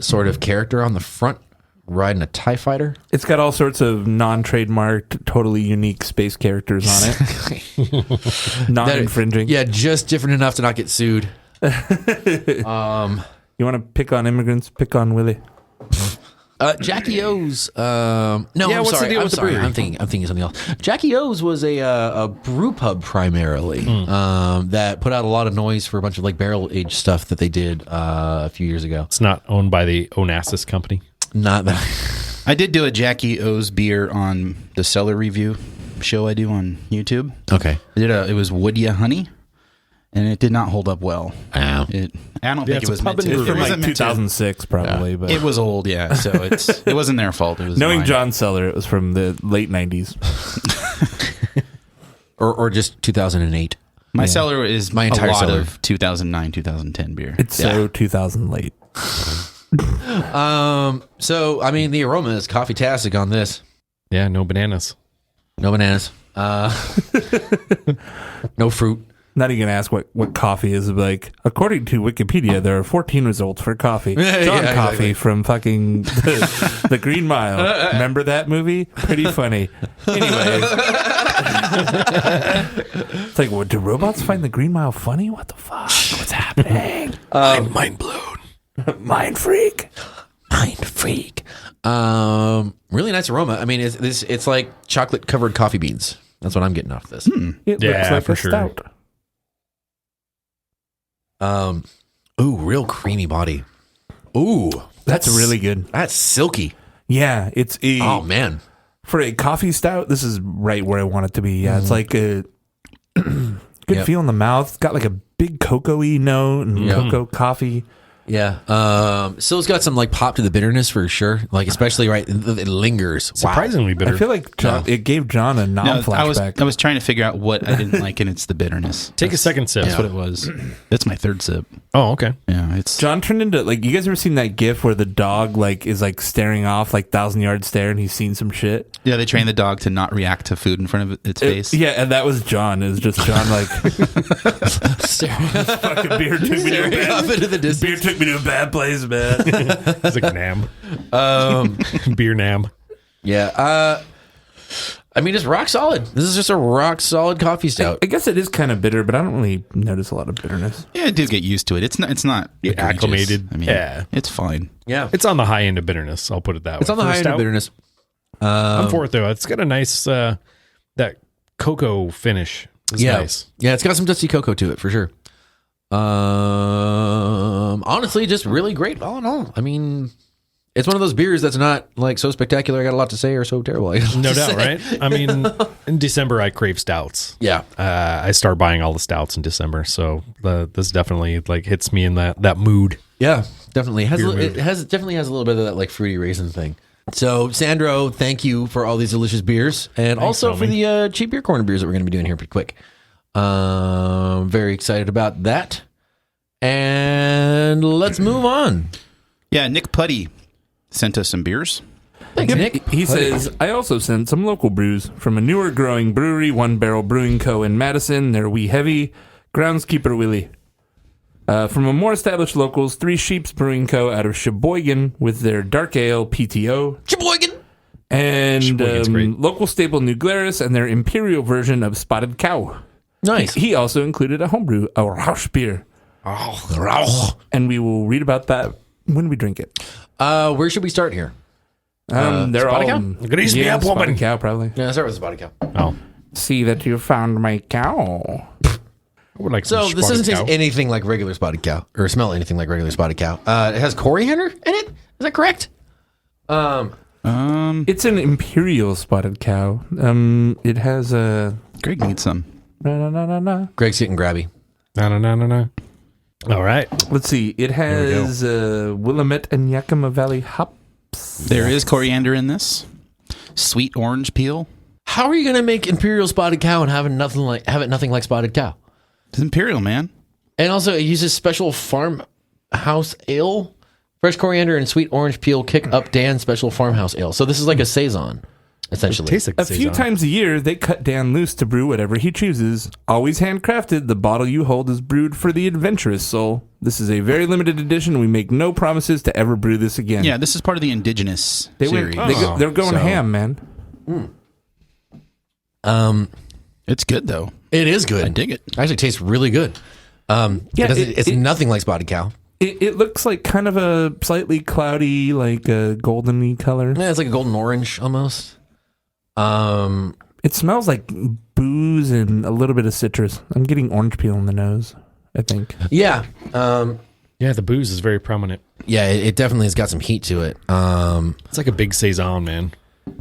sort of character on the front riding a TIE fighter. It's got all sorts of non-trademarked, totally unique space characters on it. Non-infringing. Yeah, just different enough to not get sued. You want to pick on immigrants? Pick on Willie. Jackie O's. No, Yeah, I'm what's the sorry. deal I'm with the sorry. brewery? I'm thinking something else. Jackie O's was a brew pub primarily that put out a lot of noise for a bunch of like barrel aged stuff that they did a few years ago. It's not owned by the Onassis company. Not that. I did do a Jackie O's beer on the cellar review show I do on YouTube. Okay. It was Woodya Honey, and it did not hold up well. Wow. I don't think it's it was a pub meant to. and It From wasn't like meant to. 2006, probably. But It was old, yeah. So it wasn't their fault. It was knowing mine. John Seller, it was from the late 90s. Or just 2008. My cellar is My entire a lot cellar. of 2009, 2010 beer. It's so 2000 late. So I mean, the aroma is coffee-tastic on this. Yeah, no bananas. No bananas. No fruit. Not even gonna ask what coffee is like. According to Wikipedia, there are 14 results for coffee. John Yeah, Coffee exactly. from fucking the Green Mile. Remember that movie? Pretty funny. Anyways, it's like, what, do robots find the Green Mile funny? What the fuck? What's happening? Mind blown. Mind freak. Mind freak. Really nice aroma. I mean, it's like chocolate covered coffee beans. That's what I'm getting off this. It Yeah, looks like for a sure. stout. Ooh, real creamy body. Ooh, That's really good. That's silky. Yeah, it's a Oh man. for a coffee stout. This is right where I want it to be. Yeah, it's like a good Yep. feel in the mouth. It's got like a big cocoa-y note and cocoa coffee. Yeah. Still, it's got some like pop to the bitterness for sure. Like especially right, it lingers. Surprisingly bitter. I feel like John, it gave John a No, non-flashback. I was trying to figure out what I didn't like, and it's the bitterness. Take a second sip. That's what it was. It's my third sip. Oh, okay. Yeah, it's John turned into like, you guys ever seen that gif where the dog like is like staring off like 1,000-yard stare and he's seen some shit? yeah. They train the dog to not react to food in front of its face. Yeah, and that was John. It was just John like Staring fucking beer took me to a off bad, into the beer distance. took me to a bad place, man. It's like Nam. Beer Nam. Yeah. I mean, it's rock solid. This is just a rock solid coffee stout. I guess it is kind of bitter, but I don't really notice a lot of bitterness. Yeah, I do get used to it. It's not. egregious. acclimated. I mean, Yeah. it's fine. Yeah. It's on the high end of bitterness. I'll put it that way. It's on the For a high end of stout, bitterness. I'm for it though. It's got a nice that cocoa finish. It's Yeah. nice. Yeah, it's got some dusty cocoa to it for sure. Honestly, just really great all in all. I mean, it's one of those beers that's not like so spectacular I got a lot to say or so terrible. I got a lot No to doubt, say. right? I mean, in December I crave stouts. Yeah. I start buying all the stouts in December, so this definitely like hits me in that mood. Yeah, definitely. It mood. definitely has a little bit of that like fruity raisin thing. So, Sandro, thank you for all these delicious beers, and also for the cheap beer corner beers that we're going to be doing here pretty quick. Very excited about that. And let's move on. Yeah, Nick Puddy sent us some beers. Thanks, Nick. He says, I also sent some local brews from a newer growing brewery, One Barrel Brewing Co. in Madison. They're We-Heavy, Groundskeeper Willie. From a more established locals, Three Sheeps Brewing Co. out of Sheboygan with their Dark Ale PTO. Sheboygan. And Sheboygan's great. local staple New Glarus and their Imperial version of Spotted Cow. Nice. He also included a homebrew, a Rausch beer. And we will read about that when we drink it. Where should we start here? They're Spotted all Cow? Grease me up, woman. Spotted Cow, probably. Yeah, start with the Spotted Cow. Oh, See that you found my cow. I would like So some this doesn't Spotted taste Cow. anything like regular Spotted Cow, or smell anything like regular Spotted Cow. It has coriander in it. Is that correct? It's an Imperial Spotted Cow. It has a... Greg needs some. Greg's getting grabby. No. All right. Let's see. It has Willamette and Yakima Valley hops. There is coriander in this. Sweet orange peel. How are you going to make Imperial Spotted Cow and have it nothing like Spotted Cow? It's Imperial, man. And also, it uses special farmhouse ale, fresh coriander and sweet orange peel. Kick up Dan special farmhouse ale. So this is like a saison. essentially. It tastes like A few times a year, they cut Dan loose to brew whatever he chooses. Always handcrafted, the bottle you hold is brewed for the adventurous soul. This is a very limited edition. We make no promises to ever brew this again. Yeah, this is part of the Indigenous series. They're going ham, man. It's good, though. It is good. I dig it. Actually tastes really good. It's nothing like Spotted Cow. It looks like kind of a slightly cloudy, like a golden-y color. Yeah, it's like a golden orange almost. It smells like booze and a little bit of citrus. I'm getting orange peel in the nose, I think. Yeah. Yeah, the booze is very prominent. Yeah, it definitely has got some heat to it. It's like a big saison, man.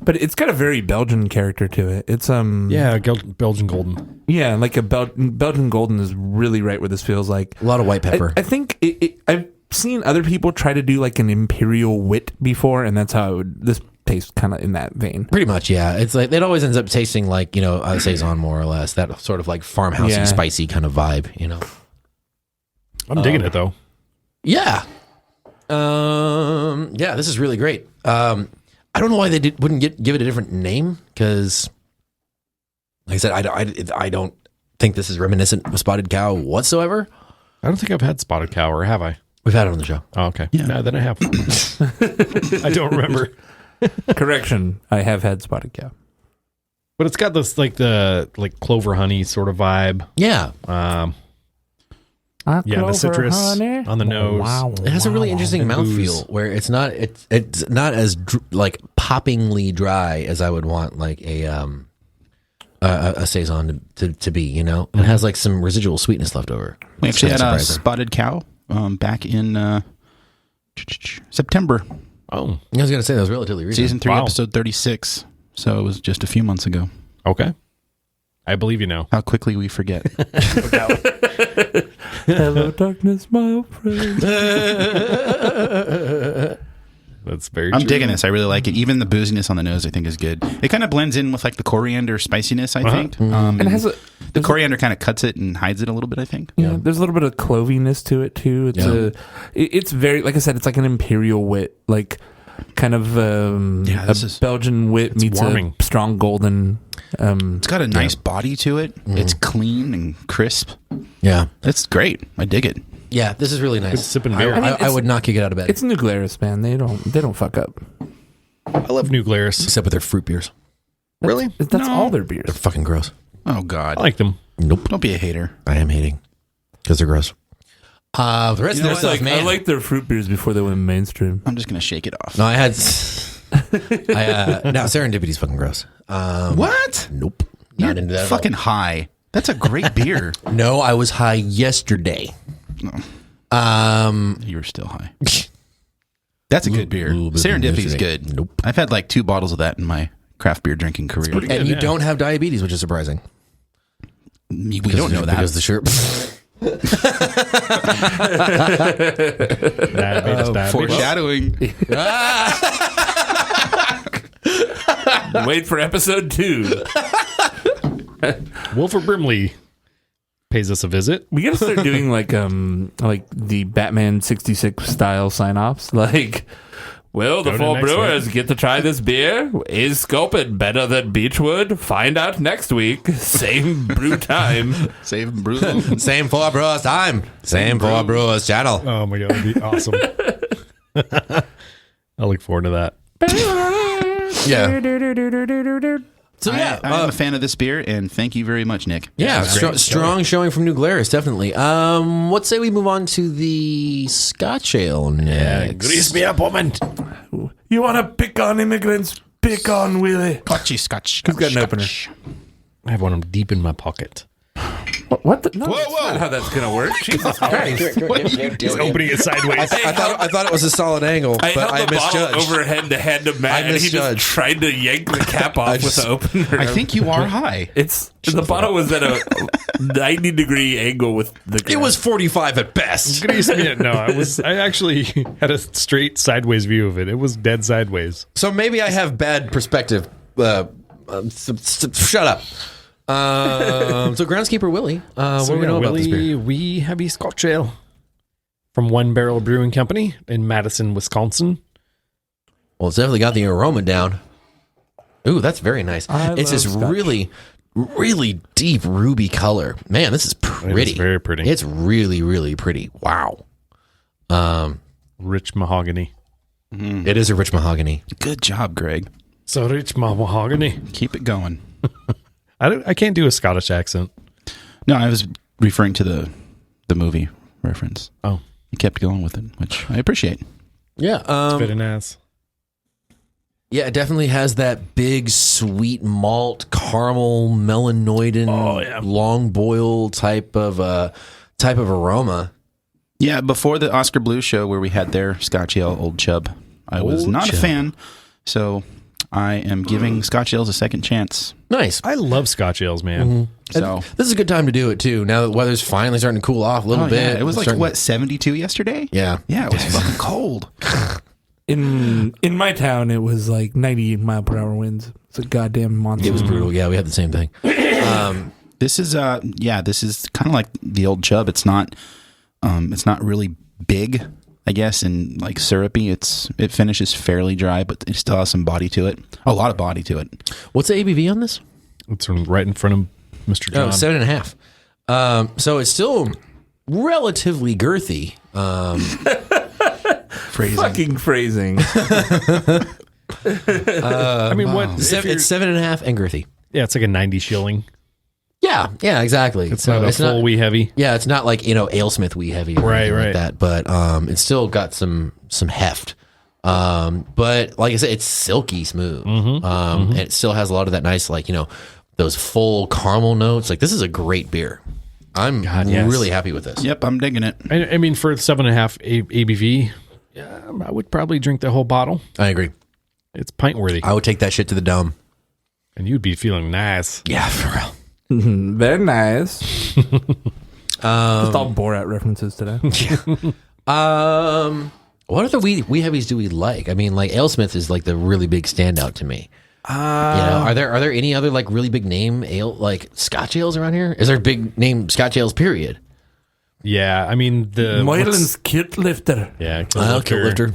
But it's got a very Belgian character to it. It's Yeah, Belgian golden. yeah, like a Belgian golden is really right where this feels like. A lot of white pepper. I think I've seen other people try to do like an imperial wit before, and that's how this tastes kind of in that vein. Pretty much, yeah. It's like it always ends up tasting like, a saison more or less. That sort of like farmhousey, spicy kind of vibe, I'm digging it though. Yeah. Yeah, this is really great. I don't know why they wouldn't give it a different name, because, like I said, I don't think this is reminiscent of Spotted Cow whatsoever. I don't think I've had Spotted Cow, or have I? We've had it on the show. Oh, okay. Yeah. No, then I have. I don't remember. Correction, I have had Spotted Cow. But it's got this like clover honey sort of vibe. Yeah. The citrus on the nose. Wow. It has a really interesting And mouthfeel where it's not as like poppingly dry as I would want like a saison to be. It has like some residual sweetness left over. We actually That's had a surprising. Spotted Cow back in September. Oh, I was gonna say that was relatively recent. Season 3, Wow. episode 36. So it was just a few months ago. okay. I believe you now. How quickly we forget. Hello, darkness, my old friend. That's very I'm true. digging this. I really like it. Even the booziness on the nose, I think, is good. It kind of blends in with like the coriander spiciness, I think. And it has the coriander kind of cuts it and hides it a little bit, I think. yeah, there's a little bit of cloviness to it too. It's very, like I said, it's like an imperial wit, like kind of Belgian wit meets warming. a strong golden. It's got a nice body to it. It's clean and crisp. Yeah. It's great. I dig it. Yeah, this is really nice. Good sipping beer. I would not kick it out of bed. It's New Glarus, man. They don't fuck up. I love New Glarus. Except with their fruit beers. Really? That's all their beers. They're fucking gross. Oh, God. I like them. Nope. Don't be a hater. I am hating because they're gross. The rest of their stuff, man. I like their fruit beers before they went mainstream. I'm just going to shake it off. No, I had. No, Serendipity's fucking gross. What? Nope. Not into that. at all. Fucking high. That's a great beer. No, I was high yesterday. You were still high. That's a good beer. Serendipity's good. Nope. I've had like 2 bottles of that in my craft beer drinking career. pretty good. And you Yeah. don't have diabetes, which is surprising. We don't know that. Because the shirt. Diabetes. Foreshadowing. Wait for episode 2. Wilford Brimley pays us a visit. We gotta start doing like the Batman 66 style sign-offs. Like, well, the Go to 4 next brewers week. get to try this beer. Is Sculpin better than Beechwood? Find out next week. Same brew time. Save brew. Same 4 Brewers time. Same 4 Brewers channel. Oh my god, that'd be awesome. I look forward to that. Yeah. So yeah, I'm a fan of this beer, and thank you very much, Nick. yeah, strong showing from New Glarus, definitely. Let's say we move on to the Scotch Ale next. Grease me up, woman. You want to pick on immigrants? Pick on Willie. Scotch. Who's got an opener? I have one of them deep in my pocket. What the? No, that's not how that's gonna work. Jesus Christ! What are you He's opening it sideways. I thought it was a solid angle, I but held I the bottle misjudged. over head to hand to Matt, I and he just misjudged. tried to yank the cap off with the opener. I think you are high. It's the bottle was at a 90-degree angle with the. It was 45 at best. Grease me. No, I actually had a straight sideways view of it. It was dead sideways. So maybe I have bad perspective. Shut up. So Groundskeeper Willie, what do we know about this beer? We have a Scotch Ale from One Barrel Brewing Company in Madison, Wisconsin. Well, it's definitely got the aroma down. Ooh, that's very nice. It's this really, really deep ruby color. Man, this is pretty. It's very pretty. It's really, really pretty. Wow. Rich mahogany. It is a rich mahogany. Good job, Greg. So rich mahogany. Keep it going. I can't do a Scottish accent. No, I was referring to the movie reference. Oh. You kept going with it, which I appreciate. Yeah. Spit an ass. Yeah, it definitely has that big, sweet malt, caramel, melanoidin, long boil type of aroma. Yeah, before the Oscar Blue show where we had their Scotch Ale Old Chub, I was not a fan, so I am giving Scotch Ales a second chance. Nice. I love Scotch ales, man. Mm-hmm. So This is a good time to do it, too. Now that the weather's finally starting to cool off a little bit. Yeah. It was like, 72 yesterday? Yeah. Yeah, it was fucking cold. In my town, it was like 98 mile per hour winds. It's a goddamn monster. It was brutal. Yeah, we had the same thing. This is this is kind of like the Old Chub. It's not really big, I guess, and like syrupy. It finishes fairly dry, but it still has some body to it. A lot of body to it. What's the ABV on this? It's right in front of Mr. John. 7.5. So it's still relatively girthy. Phrasing. Fucking phrasing. I mean, what? It's 7.5 and girthy. Yeah, it's like a 90 shilling. Yeah, exactly. It's not a full wee heavy. Yeah, it's not like AleSmith wee heavy, or anything like that. But it's still got some heft. But like I said, it's silky smooth. And it still has a lot of that nice, like those full caramel notes. Like this is a great beer. I'm really happy with this. Yep, I'm digging it. I mean, for 7.5 ABV, yeah, I would probably drink the whole bottle. I agree. It's pint worthy, I would take that shit to the dome. and you'd be feeling nice. Yeah, for real. Very nice. Just all Borat references today. What other wee heavies do we like? I mean, like AleSmith is like the really big standout to me. Are there any other like really big name ale like Scotch ales around here? Is there a big name Scotch ales? Period. Yeah, I mean the Moylan's Kilt Lifter. Yeah, Kilt Lifter.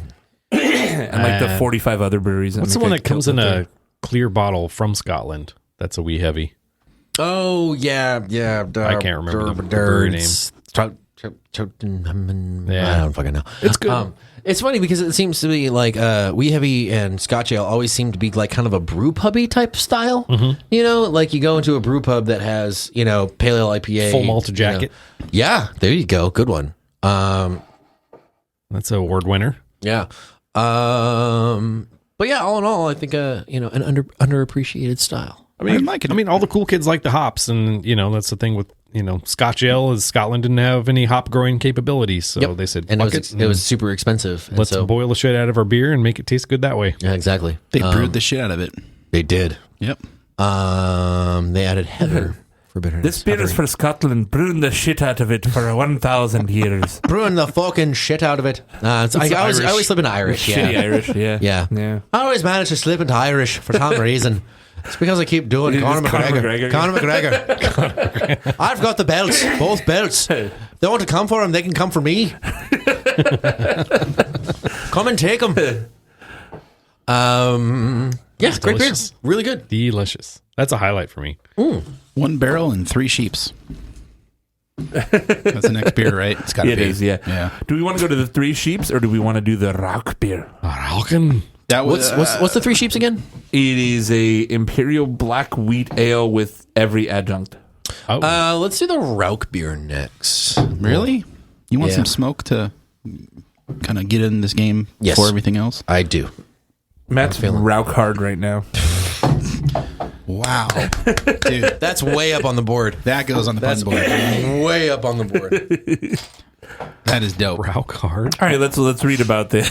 And like the 45 other breweries. What's the one that comes in a clear bottle from Scotland? That's a wee heavy. Oh yeah. I can't remember the brewery name. I don't fucking know. It's good. It's funny because it seems to be like wee heavy and Scotch ale always seem to be like kind of a brew pubby type style. Like you go into a brew pub that has pale ale IPA, Full malted jacket. Yeah, there you go. Good one. That's a award winner. Yeah. But yeah, all in all, I think an underappreciated style. I mean, all the cool kids like the hops, and that's the thing with Scotch ale is Scotland didn't have any hop growing capabilities, so they said, and fuck it was super expensive. And let's boil the shit out of our beer and make it taste good that way. Yeah, exactly. They brewed the shit out of it. They did. Yep. They added heather for bitterness. This beer is for Scotland, brewing the shit out of it for 1,000 years. Brewing the fucking shit out of it. I always slip into Irish. Shitty Irish, yeah. Yeah. I always manage to slip into Irish for some reason. It's because I keep doing Conor McGregor. Conor McGregor. I've got the belts, both belts. They want to come for him, they can come for me. Come and take them. Yeah, great beer. Really good. Delicious. That's a highlight for me. 1 barrel and 3 sheeps. That's the next beer, right? It's got to be. It is, yeah. Do we want to go to the 3 sheeps or do we want to do the Rauch beer? Rauchen. That was What's the 3 sheeps again? It is a imperial black wheat ale with every adjunct. Let's do the Rauch beer next. Really? You want some smoke to kind of get in this game before everything else? I do. Matt's Rauch hard right now. Wow. Dude, that's way up on the board. That goes on the board. Way up on the board. That is dope. Rauch hard. All right, let's read about this.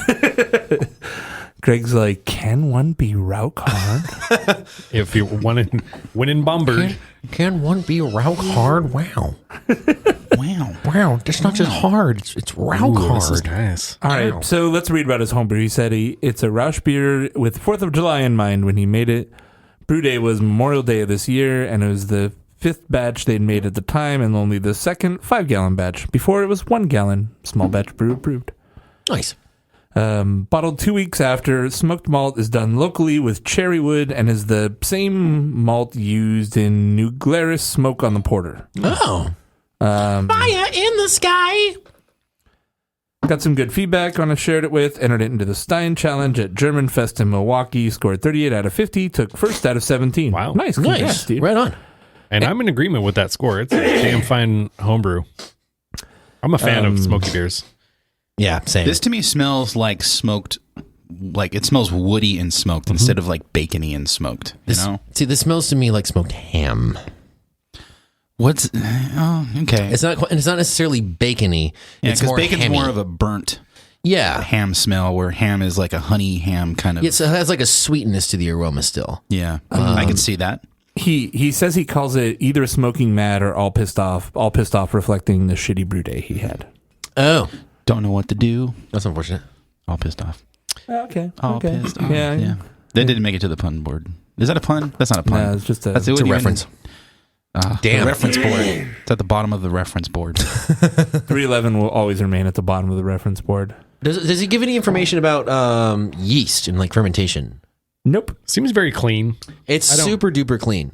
Greg's like, can one be Rauch hard? If you're winning Bombard. Can one be Rauch hard? Wow. Wow. It's not just hard. It's Rauch hard. This is nice. All right, so let's read about his homebrew. He said it's a Rauch beer with 4th of July in mind when he made it. Brew day was Memorial Day of this year, and it was the 5th batch they'd made at the time, and only the second 5-gallon batch. Before it was 1 gallon small batch brew approved. Nice. Bottled 2 weeks after. Smoked malt is done locally with cherry wood and is the same malt used in New Glarus smoke on the porter. Oh. Fire in the sky. Got some good feedback when I shared it with. Entered it into the Stein Challenge at German Fest in Milwaukee. Scored 38 out of 50. Took first out of 17. Wow. Nice. Congrats, dude. Right on. And I'm in agreement with that score. It's a damn fine homebrew. I'm a fan of smoky beers. Yeah, same. This to me smells like smoked, like it smells woody and smoked instead of like bacony and smoked. You know? See, this smells to me like smoked ham. What's okay? It's not necessarily bacony. Yeah, it's because more bacon's hammy. more of a burnt Yeah. ham smell, where ham is like a honey ham kind of. Yeah, so it has like a sweetness to the aroma still. Yeah, I can see that. He says he calls it either smoking mad or all pissed off, reflecting the shitty brew day he had. Oh. Don't know what to do. That's unfortunate. All pissed off. Okay. All pissed off. Yeah. They didn't make it to the pun board. Is that a pun? That's not a pun. No, it's just That's It's a reference. Damn. The reference board. It's at the bottom of the reference board. 311 will always remain at the bottom of the reference board. Does he give any information about yeast and like fermentation? Nope. Seems very clean. It's super duper clean.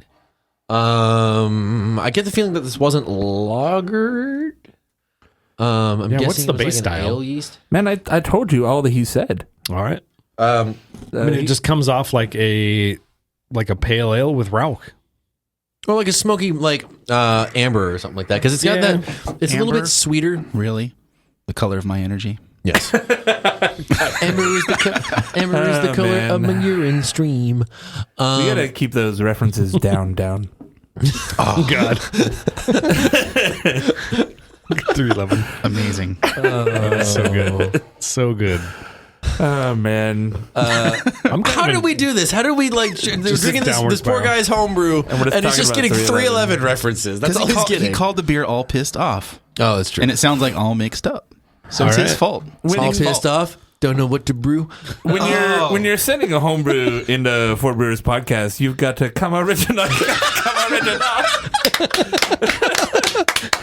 I get the feeling that this wasn't lagered. I'm guessing what's the it was base like an style? ale yeast. Man, I told you all that he said. All right. I mean, it just comes off like a pale ale with rauch. Or like a smoky, like amber or something like that. Because it's got that. It's a little Amber? bit sweeter. Really? The color of my energy? Yes. Amber is the color man. of my urine stream. We gotta keep those references down. Oh, God. 311. Amazing. So good. So good. Oh man. How did we do this? How did we like? They're drinking this poor guy's homebrew, and we're just he's just talking getting about 311 references. That's all he's getting. He called the beer all pissed off. Oh, that's true. And it sounds like all mixed up. So it's his fault. It's all pissed off. Don't know what to brew. When you're sending a homebrew into Four Brewers podcast, you've got to come original. Come original.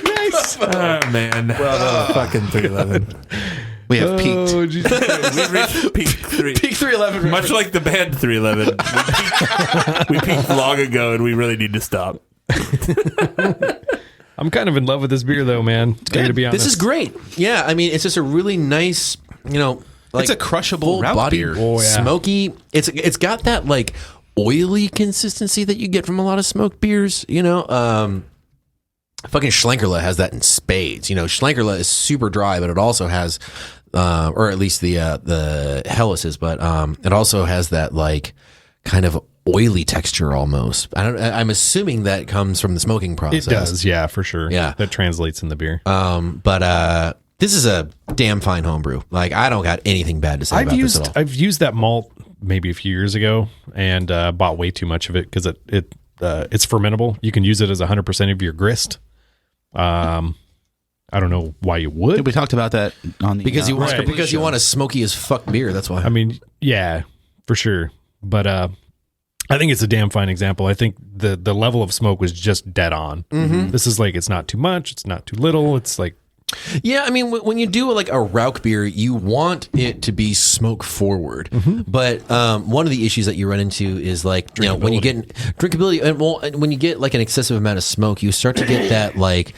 Nice. Oh man. Well done, fucking 311. We have peaked. We've reached peak 3. Peak 311. Much like the band 311. We peaked long ago, and we really need to stop. I'm kind of in love with this beer, though, man. To be honest. This is great. Yeah, I mean, it's just a really nice, like, it's a crushable route body, beer. Oh, yeah. Smoky. It's got that like oily consistency that you get from a lot of smoked beers. Fucking Schlenkerla has that in spades. Schlenkerla is super dry, but it also has, or at least the Helles is, but it also has that like kind of oily texture almost. I'm assuming that comes from the smoking process. It does, yeah, for sure. Yeah. That translates in the beer. But this is a damn fine homebrew. Like, I don't got anything bad to say about this at all. I've used that malt maybe a few years ago and bought way too much of it because it's fermentable. You can use it as 100% of your grist. I don't know why you would. We talked about that on the Because you want Right. because you want a smoky as fuck beer. That's why. I mean, yeah, for sure. But I think it's a damn fine example. I think the level of smoke was just dead on. Mm-hmm. This is like, it's not too much, it's not too little. It's like, yeah, I mean, when you do like a Rauch beer, you want it to be smoke forward. Mm-hmm. But one of the issues that you run into is like, when you get drinkability, and when you get like an excessive amount of smoke, you start to get that like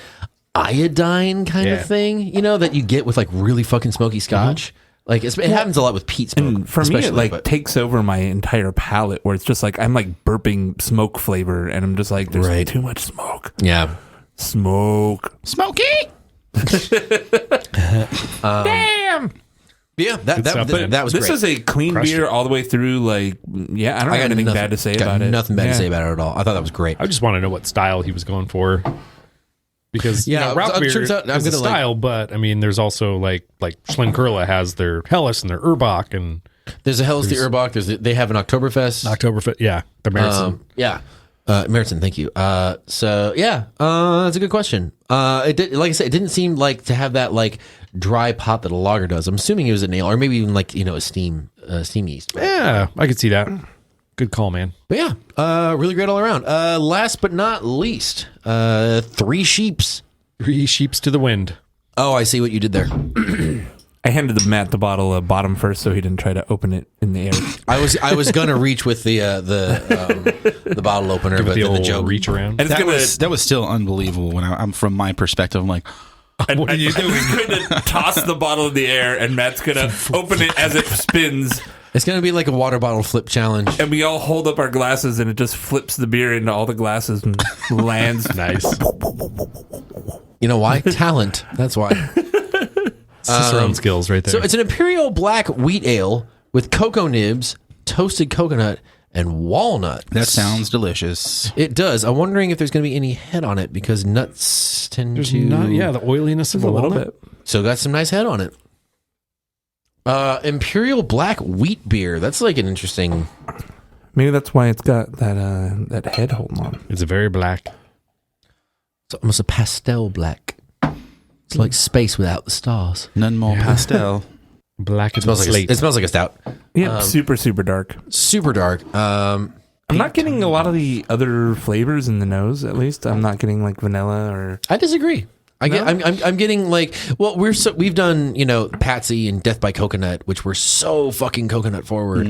iodine kind of thing, that you get with like really fucking smoky Scotch. Mm-hmm. Like it happens a lot with peat smoke. And for me, it takes over my entire palate, where it's just like I'm like burping smoke flavor, and I'm just like, there's too much smoke. Yeah, smoke, smoky. Damn. Yeah, that was this great. is a clean beer all the way through. Like, yeah, I don't have anything bad to say about it. Nothing bad to say about it at all. I thought that was great. I just want to know what style he was going for. Because Rauch beer is a style, but I mean, there's also like Schlenkerla has their Helles and their Urbach, and there's a Helles, the Urbach. They have an Oktoberfest. Yeah, the Meritzen. Meritzen, thank you. That's a good question. Like I said, it didn't seem like to have that like dry pop that a lager does. I'm assuming it was an ale, or maybe even like a steam yeast. Yeah, I could see that. Good call, man. But yeah, really great all around. Last but not least, Three Sheeps. 3 sheeps to the wind. Oh, I see what you did there. I handed Matt the bottle of bottom first, so he didn't try to open it in the air. I was gonna reach with the bottle opener, Give it but the then the old joke. reach around. And That was still unbelievable when I'm from my perspective. I'm like, what are you doing? He's going to toss the bottle in the air, and Matt's going to open it as it spins. It's gonna be like a water bottle flip challenge. And we all hold up our glasses, and it just flips the beer into all the glasses and lands. Nice. You know why? Talent. That's why. Cicerone skills right there. So it's an Imperial Black Wheat Ale with cocoa nibs, toasted coconut, and walnuts. that sounds delicious. It does. I'm wondering if there's going to be any head on it because nuts tend There's to. not, the oiliness of A the little walnut. bit. So got some nice head on it. Imperial Black Wheat Beer. That's like an interesting. Maybe that's why it's got that head holding on. It's very black. It's almost a pastel black. It's like space without the stars. None more pastel. Black as It smells like slate. it smells like a stout. Yeah, super, super dark. Super dark. I'm not getting a lot of the other flavors in the nose, at least. I'm not getting like vanilla or... I disagree. I'm getting like, well, we've done, Patsy and Death by Coconut, which were so fucking coconut forward.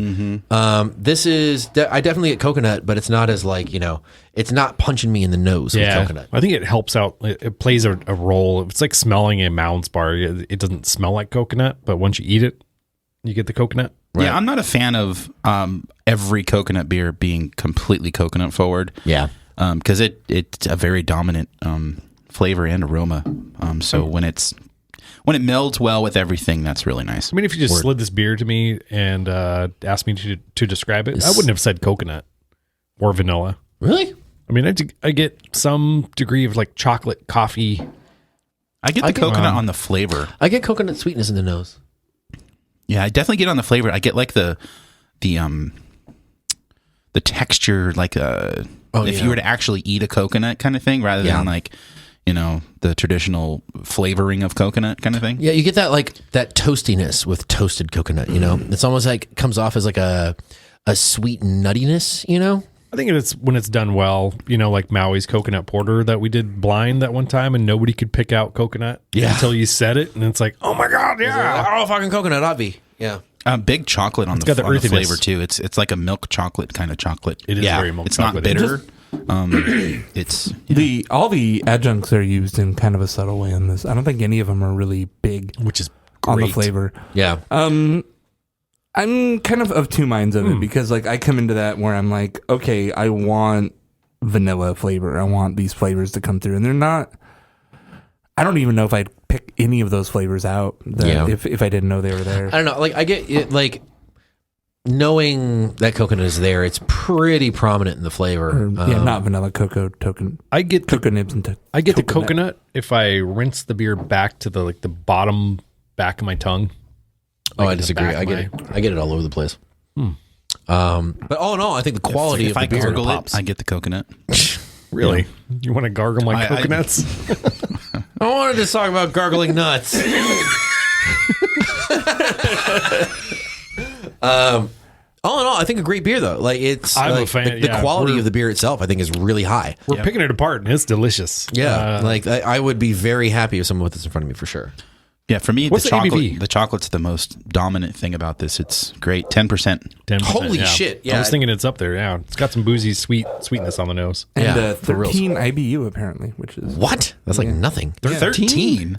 This is, I definitely get coconut, but it's not as like, it's not punching me in the nose with coconut. I think it helps out. It plays a role. It's like smelling a Mounds bar. It doesn't smell like coconut, but once you eat it, you get the coconut. Right. Yeah, I'm not a fan of every coconut beer being completely coconut forward. Yeah. Because it's a very dominant flavor and aroma. So when it melds well with everything, that's really nice. I mean, if you just slid this beer to me and asked me to describe it, I wouldn't have said coconut or vanilla. Really? I mean, I get some degree of like chocolate, coffee. I get the coconut on the flavor. I get coconut sweetness in the nose. Yeah, I definitely get on the flavor. I get like the texture, like if you were to actually eat a coconut kind of thing, rather than like the traditional flavoring of coconut kind of thing. Yeah, you get that like that toastiness with toasted coconut. It's almost like comes off as like a sweet nuttiness. I think it's when it's done well, like Maui's coconut porter that we did blind that one time, and nobody could pick out coconut until you said it, and it's like, oh my god, yeah, oh fucking coconut, obvi. Yeah. Big chocolate on got the on the earthiness. flavor too. It's like a milk chocolate kind of chocolate. it is very milk It's not chocolate. bitter. It's All the adjuncts are used in kind of a subtle way in this. I don't think any of them are really big which is on the great. flavor. Yeah. I'm kind of two minds of it because like I come into that where I'm like, okay, I want vanilla flavor. I want these flavors to come through, and they're not. I don't even know if I'd pick any of those flavors out if I didn't know they were there. I don't know. Like I get it, like knowing that coconut is there. It's pretty prominent in the flavor. Not vanilla, cocoa I get cocoa nibs and I get the coconut if I rinse the beer back to the bottom back of my tongue. Oh, Like I in the disagree. back I of get it. I get it all over the place. But all in all, I think the quality if of the I beer gargle pops. it, I get the coconut. Really? You want to gargle my coconuts? I wanted to talk about gargling nuts. All in all, I think a great beer though. Like it's, I'm a like, fan, The yeah. quality of the beer itself, I think, is really high. We're picking it apart, and it's delicious. Yeah, like I would be very happy if someone put this in front of me for sure. Yeah, for me, What's the the chocolate. ABV? The chocolate's the most dominant thing about this. It's great, 10%. 10%, Holy shit, yeah. I was thinking it's up there. Yeah, it's got some boozy sweetness on the nose. and Yeah, for reals. 13 IBU apparently, which is What? That's like nothing. 13.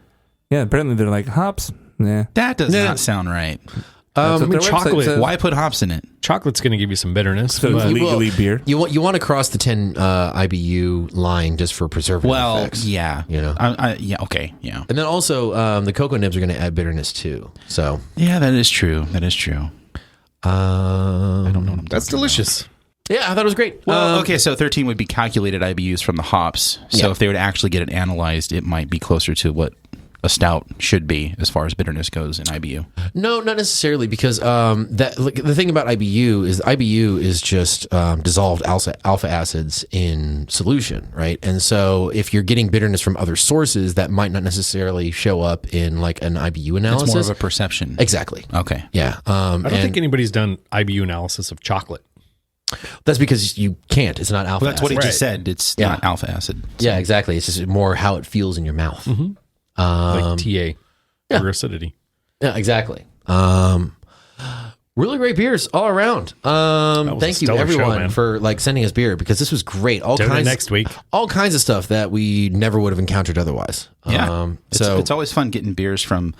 yeah. Apparently they're like hops. Yeah, That does not sound right. That's what I mean, their website chocolate. says. Why put hops in it? Chocolate's going to give you some bitterness. So but it's legally beer. You want to cross the 10 IBU line just for preservative Well, effects. yeah, yeah, okay, yeah, And then also the cocoa nibs are going to add bitterness too. So yeah. That is true. That is true. I don't know. What I'm that's talking delicious. yeah, I thought it was great. Well, okay, so 13 would be calculated IBUs from the hops. So Yeah. if they were to actually get it analyzed, it might be closer to what a stout should be as far as bitterness goes in IBU. No, not necessarily, because the thing about IBU is just dissolved alpha acids in solution, right? And so if you're getting bitterness from other sources, that might not necessarily show up in like an IBU analysis. It's more of a perception. Exactly. Okay. Yeah. I don't think anybody's done IBU analysis of chocolate. That's because you can't. It's not alpha. Well, that's what he acid. just said. It's Yeah. not alpha acid. Yeah, exactly. It's just more how it feels in your mouth. Like TA for acidity. Yeah, exactly. Really great beers all around. Thank you everyone for sending us beer because this was great. All kinds next week. All kinds of stuff that we never would have encountered otherwise. Yeah. It's always fun getting beers from,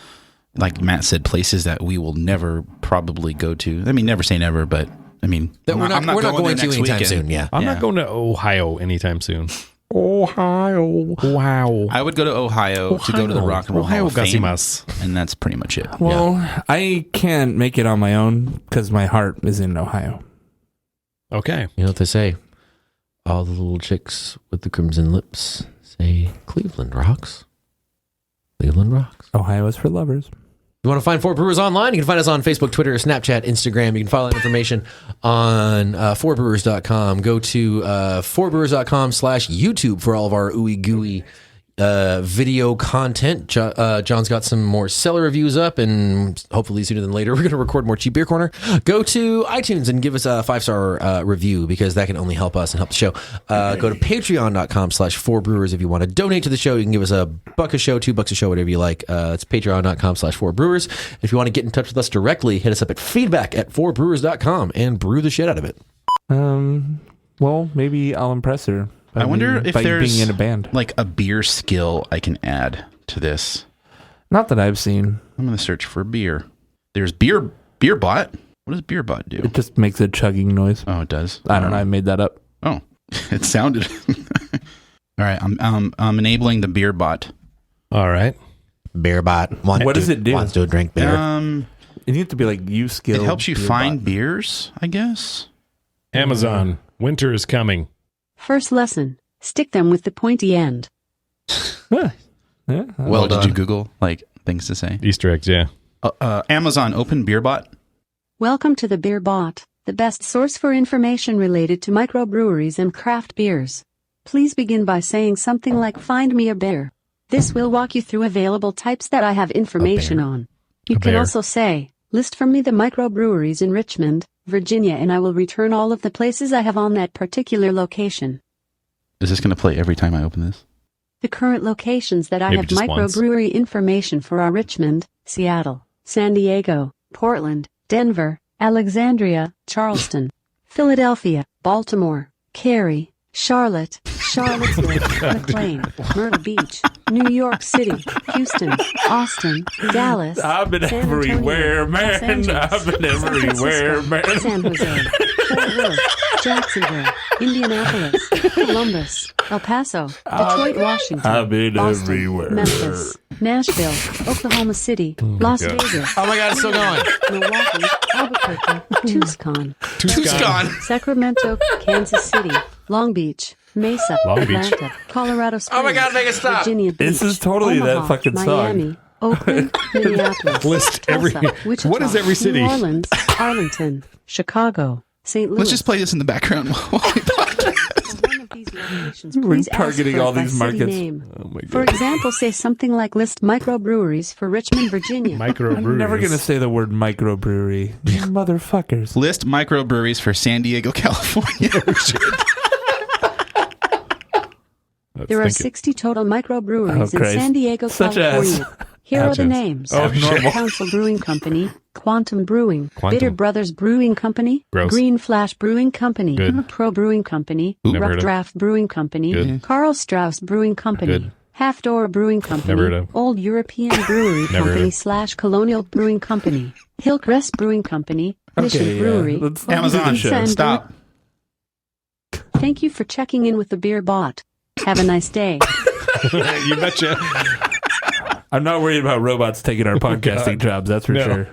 like Matt said, places that we will never probably go to. I mean, never say never, but I mean, we're not going to anytime soon. Yeah. I'm not going to Ohio anytime soon. Ohio. Wow. I would go to Ohio to go to the Rock and Roll Hall of Fame, and that's pretty much it. Well, I can't make it on my own because my heart is in Ohio. Okay. You know what they say? All the little chicks with the crimson lips say Cleveland rocks. Cleveland rocks. Ohio is for lovers. You want to find 4 Brewers online? You can find us on Facebook, Twitter, Snapchat, Instagram. You can follow that information on 4brewers.com. Go to 4brewers.com/YouTube for all of our ooey gooey video content. John's got some more cellar reviews up, and hopefully sooner than later, we're going to record more Cheap Beer Corner. Go to iTunes and give us a 5-star review because that can only help us and help the show. Go to patreon.com/4brewers if you want to donate to the show. You can give us $1 a show, $2 a show, whatever you like. It's patreon.com/4brewers. If you want to get in touch with us directly, hit us up at feedback@4brewers.com and brew the shit out of it. Well, maybe I'll impress her. I wonder if there's being in a band, like a beer skill I can add to this. Not that I've seen. I'm going to search for beer. There's beer bot. What does beer bot do? It just makes a chugging noise. Oh, it does. I don't know. I made that up. Oh, it sounded. All right, I'm enabling the beer bot. All right, beer bot. What does it do? Wants to drink beer. It needs to be like you skill. It helps you find beers, I guess. Amazon. Winter is coming. First lesson, stick them with the pointy end. Yeah. Well, did you Google things to say? Easter eggs, yeah. Amazon, open beer bot. Welcome to the Beer Bot, the best source for information related to microbreweries and craft beers. Please begin by saying something like find me a beer. This will walk you through available types that I have information on. You can also say, list for me the microbreweries in Richmond, Virginia, and I will return all of the places I have on that particular location. Is this going to play every time I open this? The current locations that I Maybe have just microbrewery information for are Richmond, Seattle, San Diego, Portland, Denver, Alexandria, Charleston, Philadelphia, Baltimore, Cary, Charlotte, Charlottesville, McLean, Myrtle Beach, New York City, Houston, Austin, Dallas, I've been San everywhere, Antonio, Los man. Angeles, I've been everywhere, San man. Francisco, San Jose, Fort Worth, Jacksonville, Indianapolis, Columbus, El Paso, Detroit, Washington, I've been Boston, everywhere. Memphis, Nashville, Oklahoma City, Las Vegas, Oh my God, it's still going. Milwaukee, Albuquerque, Tucson, Sacramento, Kansas City, Long Beach, Mesa, Atlanta, Colorado Springs, Oh my God, make it stop. Virginia Beach, This is totally Omaha, that fucking song. Miami, Oakland, Minneapolis, List every- Tulsa, Wichita, what is every city? New Orleans, Arlington, Chicago, St. Louis. Let's just play this in the background while we podcast. For one of these locations, We're please ask targeting for it all by these city markets. name. Oh my For god. example, say something like list microbreweries for Richmond, Virginia. Microbreweries. I'm never going to say the word microbrewery. You motherfuckers. List microbreweries for San Diego, California. There are 60 total microbreweries in Christ. San Diego, Such California. Here are the Patches. names. Oh, normal. Council Brewing Company, Quantum Brewing, Quantum. Bitter Brothers Brewing Company, Gross. Green Flash Brewing Company, Good. Pro Brewing Company, Never heard Rough of. Draft Brewing Company, Good. Carl Strauss Brewing Company, Good. Half Door Brewing Company, Never heard of. Old European Brewery Never heard Company of. / Colonial Brewing Company, Hillcrest Brewing Company, Mission Okay, Brewery, let's Amazon, do the show. stop. Thank you for checking in with the Beer Bot. Have a nice day. You betcha. I'm not worried about robots taking our podcasting jobs, that's for No. sure.